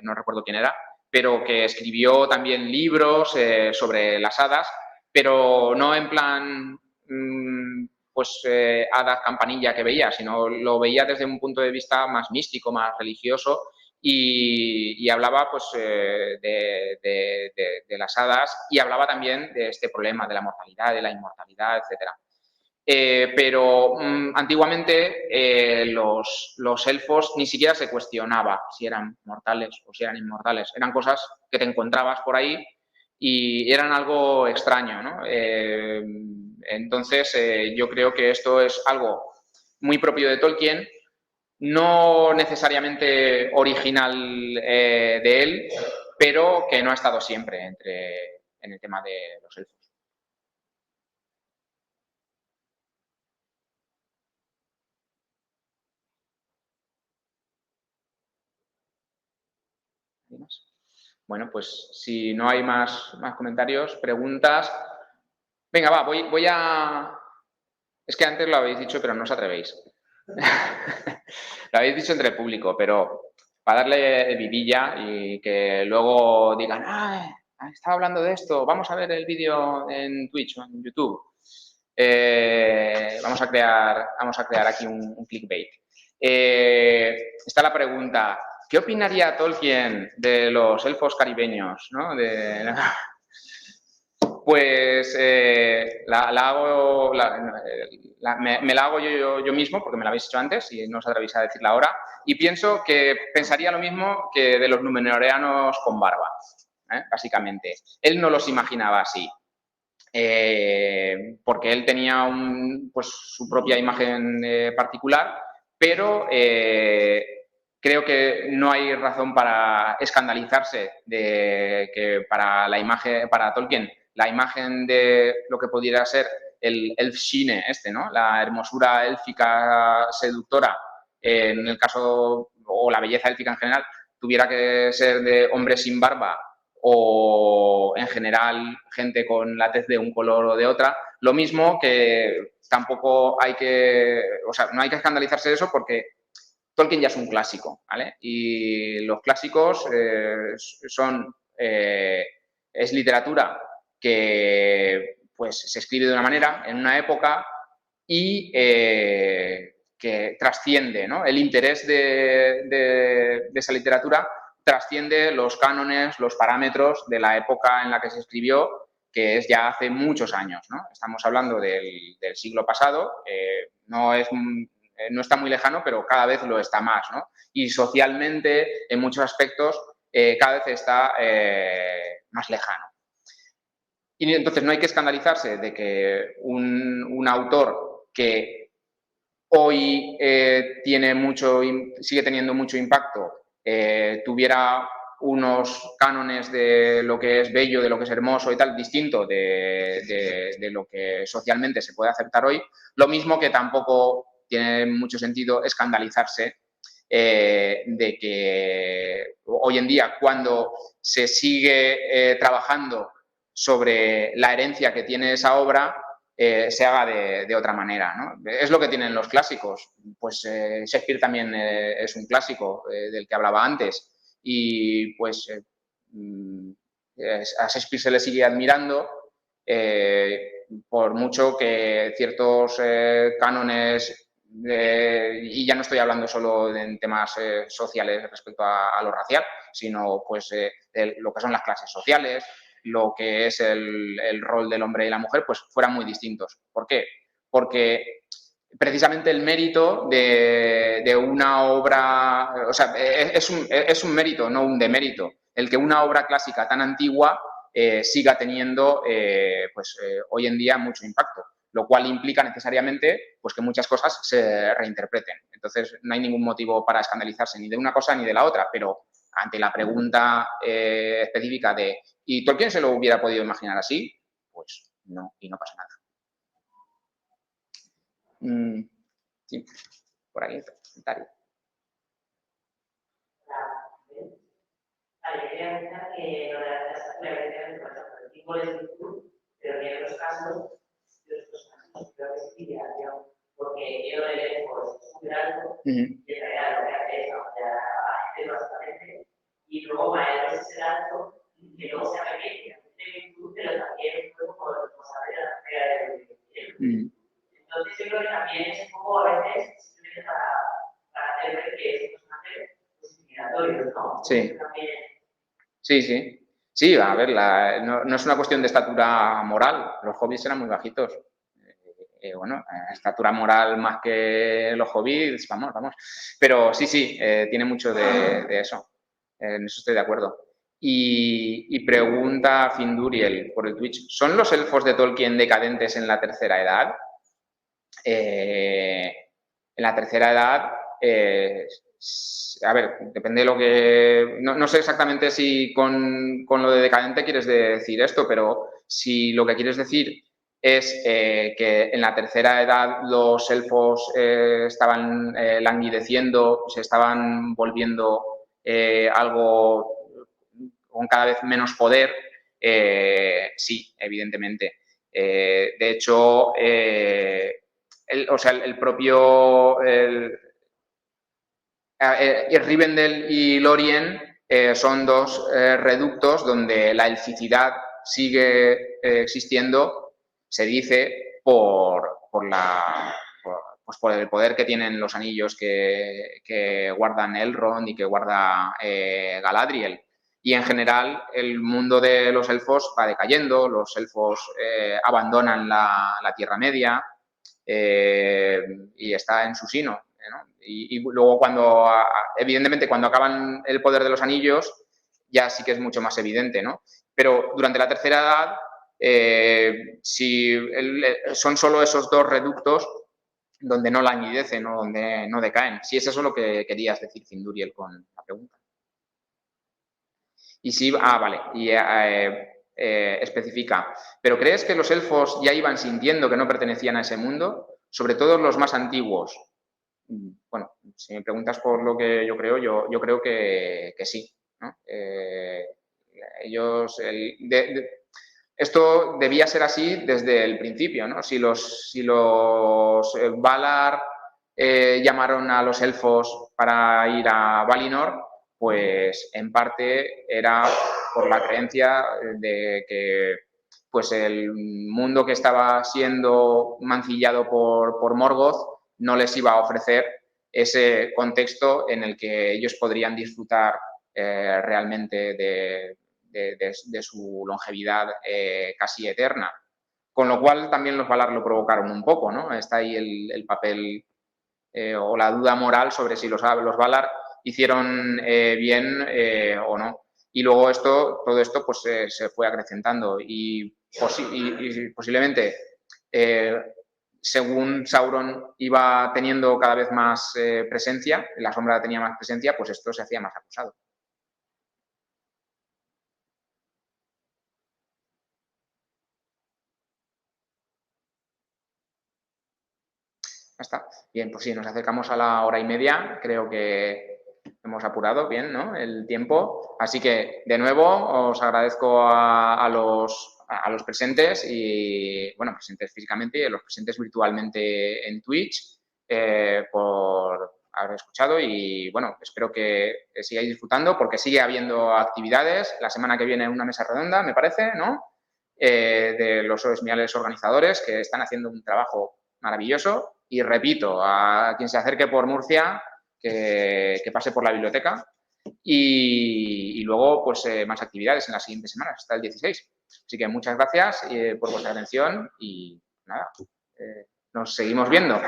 no recuerdo quién era, pero que escribió también libros sobre las hadas, pero no en plan hadas campanilla que veía, sino lo veía desde un punto de vista más místico, más religioso, y hablaba pues de las hadas y hablaba también de este problema de la mortalidad, de la inmortalidad, etcétera. Pero antiguamente los elfos ni siquiera se cuestionaba si eran mortales o si eran inmortales. Eran cosas que te encontrabas por ahí y eran algo extraño, ¿no? Entonces, yo creo que esto es algo muy propio de Tolkien, no necesariamente original de él, pero que no ha estado siempre en el tema de los elfos. Bueno, pues si no hay más comentarios, preguntas. Venga, va, voy a... Es que antes lo habéis dicho, pero no os atrevéis. Lo habéis dicho entre el público, pero para darle vidilla y que luego digan, estaba hablando de esto, vamos a ver el vídeo en Twitch o en YouTube. Vamos a crear aquí un clickbait. Está la pregunta, ¿qué opinaría Tolkien de los elfos caribeños? ¿No? Pues me la hago yo mismo, porque me la habéis hecho antes y no os atrevéis a decirla ahora, y pienso que pensaría lo mismo que de los numenoreanos con barba, básicamente. Él no los imaginaba así, porque él tenía su propia imagen particular, pero creo que no hay razón para escandalizarse de que para Tolkien, la imagen de lo que pudiera ser el Elfshine ¿no? La hermosura élfica seductora, en el caso, o la belleza élfica en general, tuviera que ser de hombres sin barba o en general gente con la tez de un color o de otra. Lo mismo que tampoco hay que, no hay que escandalizarse de eso porque Tolkien ya es un clásico, ¿vale? Y los clásicos es literatura que pues se escribe de una manera en una época y que trasciende, ¿no? El interés de esa literatura trasciende los cánones, los parámetros de la época en la que se escribió, que es ya hace muchos años, ¿no? Estamos hablando del siglo pasado, no está muy lejano, pero cada vez lo está más, ¿no? Y socialmente, en muchos aspectos, cada vez está más lejano. Y entonces no hay que escandalizarse de que un autor que hoy sigue teniendo mucho impacto, tuviera unos cánones de lo que es bello, de lo que es hermoso y tal, distinto de lo que socialmente se puede aceptar hoy. Lo mismo que tampoco tiene mucho sentido escandalizarse de que hoy en día, cuando se sigue trabajando sobre la herencia que tiene esa obra, se haga de otra manera, ¿no? Es lo que tienen los clásicos. Pues Shakespeare también es un clásico del que hablaba antes y pues a Shakespeare se le sigue admirando por mucho que ciertos cánones, y ya no estoy hablando solo en temas sociales respecto a lo racial, sino pues de lo que son las clases sociales, lo que es el rol del hombre y la mujer, pues fueran muy distintos. ¿Por qué? Porque precisamente el mérito de una obra, es un mérito, no un demérito, el que una obra clásica tan antigua siga teniendo hoy en día mucho impacto, lo cual implica necesariamente pues, que muchas cosas se reinterpreten. Entonces, no hay ningún motivo para escandalizarse ni de una cosa ni de la otra, pero ante la pregunta específica de ¿y Tolkien se lo hubiera podido imaginar así? Pues no, y no pasa nada. Sí, por ahí, comentario. Vale, yo quería pensar que lo de la evidentemente pasa por el tipo de virtud, pero que en otros casos, creo que sí, porque yo el elfo es súper alto, y en realidad lo que hace es hacer bastante, y luego para él es el alto, que luego se repite, pero también fue como saber la carrera del tiempo. Entonces yo creo que también es un poco a veces simplemente para hacer ver que es un personaje discriminatorio, ¿no? Sí. También, sí. Sí, a ver, no es una cuestión de estatura moral. Los hobbits eran muy bajitos. Estatura moral más que los hobbits, vamos. Pero sí, tiene mucho de eso. En eso estoy de acuerdo. Y pregunta Finduriel por el Twitch, ¿son los elfos de Tolkien decadentes en la tercera edad? En la tercera edad, a ver, depende de lo que... No sé exactamente si con lo de decadente quieres decir esto, pero si lo que quieres decir es que en la tercera edad los elfos estaban languideciendo, se estaban volviendo algo con cada vez menos poder, sí, evidentemente. De hecho, el propio Rivendell y Lorien son dos reductos donde la elficidad sigue existiendo, se dice, por el poder que tienen los anillos que guardan Elrond y que guarda Galadriel. Y en general el mundo de los elfos va decayendo, los elfos abandonan la Tierra Media y está en su sino, ¿no? Y luego evidentemente cuando acaban el poder de los anillos ya sí que es mucho más evidente, ¿no? Pero durante la tercera edad, son solo esos dos reductos donde no languidecen o donde no decaen. Si es eso lo que querías decir, Finduriel, con la pregunta. Y sí, vale, y especifica, ¿pero crees que los elfos ya iban sintiendo que no pertenecían a ese mundo? Sobre todo los más antiguos. Bueno, si me preguntas por lo que yo creo, yo creo que sí, ¿no? Esto debía ser así desde el principio, ¿no? Si los Valar llamaron a los elfos para ir a Valinor, pues en parte era por la creencia de que pues el mundo que estaba siendo mancillado por Morgoth no les iba a ofrecer ese contexto en el que ellos podrían disfrutar realmente de su longevidad casi eterna. Con lo cual también los Valar lo provocaron un poco, ¿no? Está ahí el papel o la duda moral sobre si los Valar hicieron bien o no. Y luego todo esto pues se fue acrecentando y posiblemente según Sauron iba teniendo cada vez más presencia, la sombra tenía más presencia, pues esto se hacía más acusado. Ya está. Bien, pues sí, nos acercamos a la hora y media. Creo que hemos apurado bien, ¿no? El tiempo. Así que, de nuevo, os agradezco a los presentes y, bueno, presentes físicamente y a los presentes virtualmente en Twitch por haber escuchado y, bueno, espero que sigáis disfrutando porque sigue habiendo actividades. La semana que viene una mesa redonda, me parece, ¿no? De los esmiales organizadores que están haciendo un trabajo maravilloso. Y repito, a quien se acerque por Murcia, que pase por la biblioteca. Y luego, pues, más actividades en las siguientes semanas, hasta el 16. Así que muchas gracias por vuestra atención y nada, nos seguimos viendo.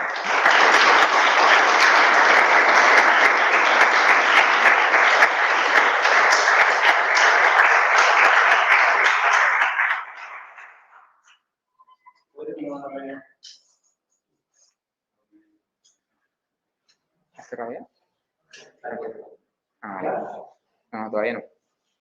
¿Has cerrado ya? Ah, vale. No, todavía no.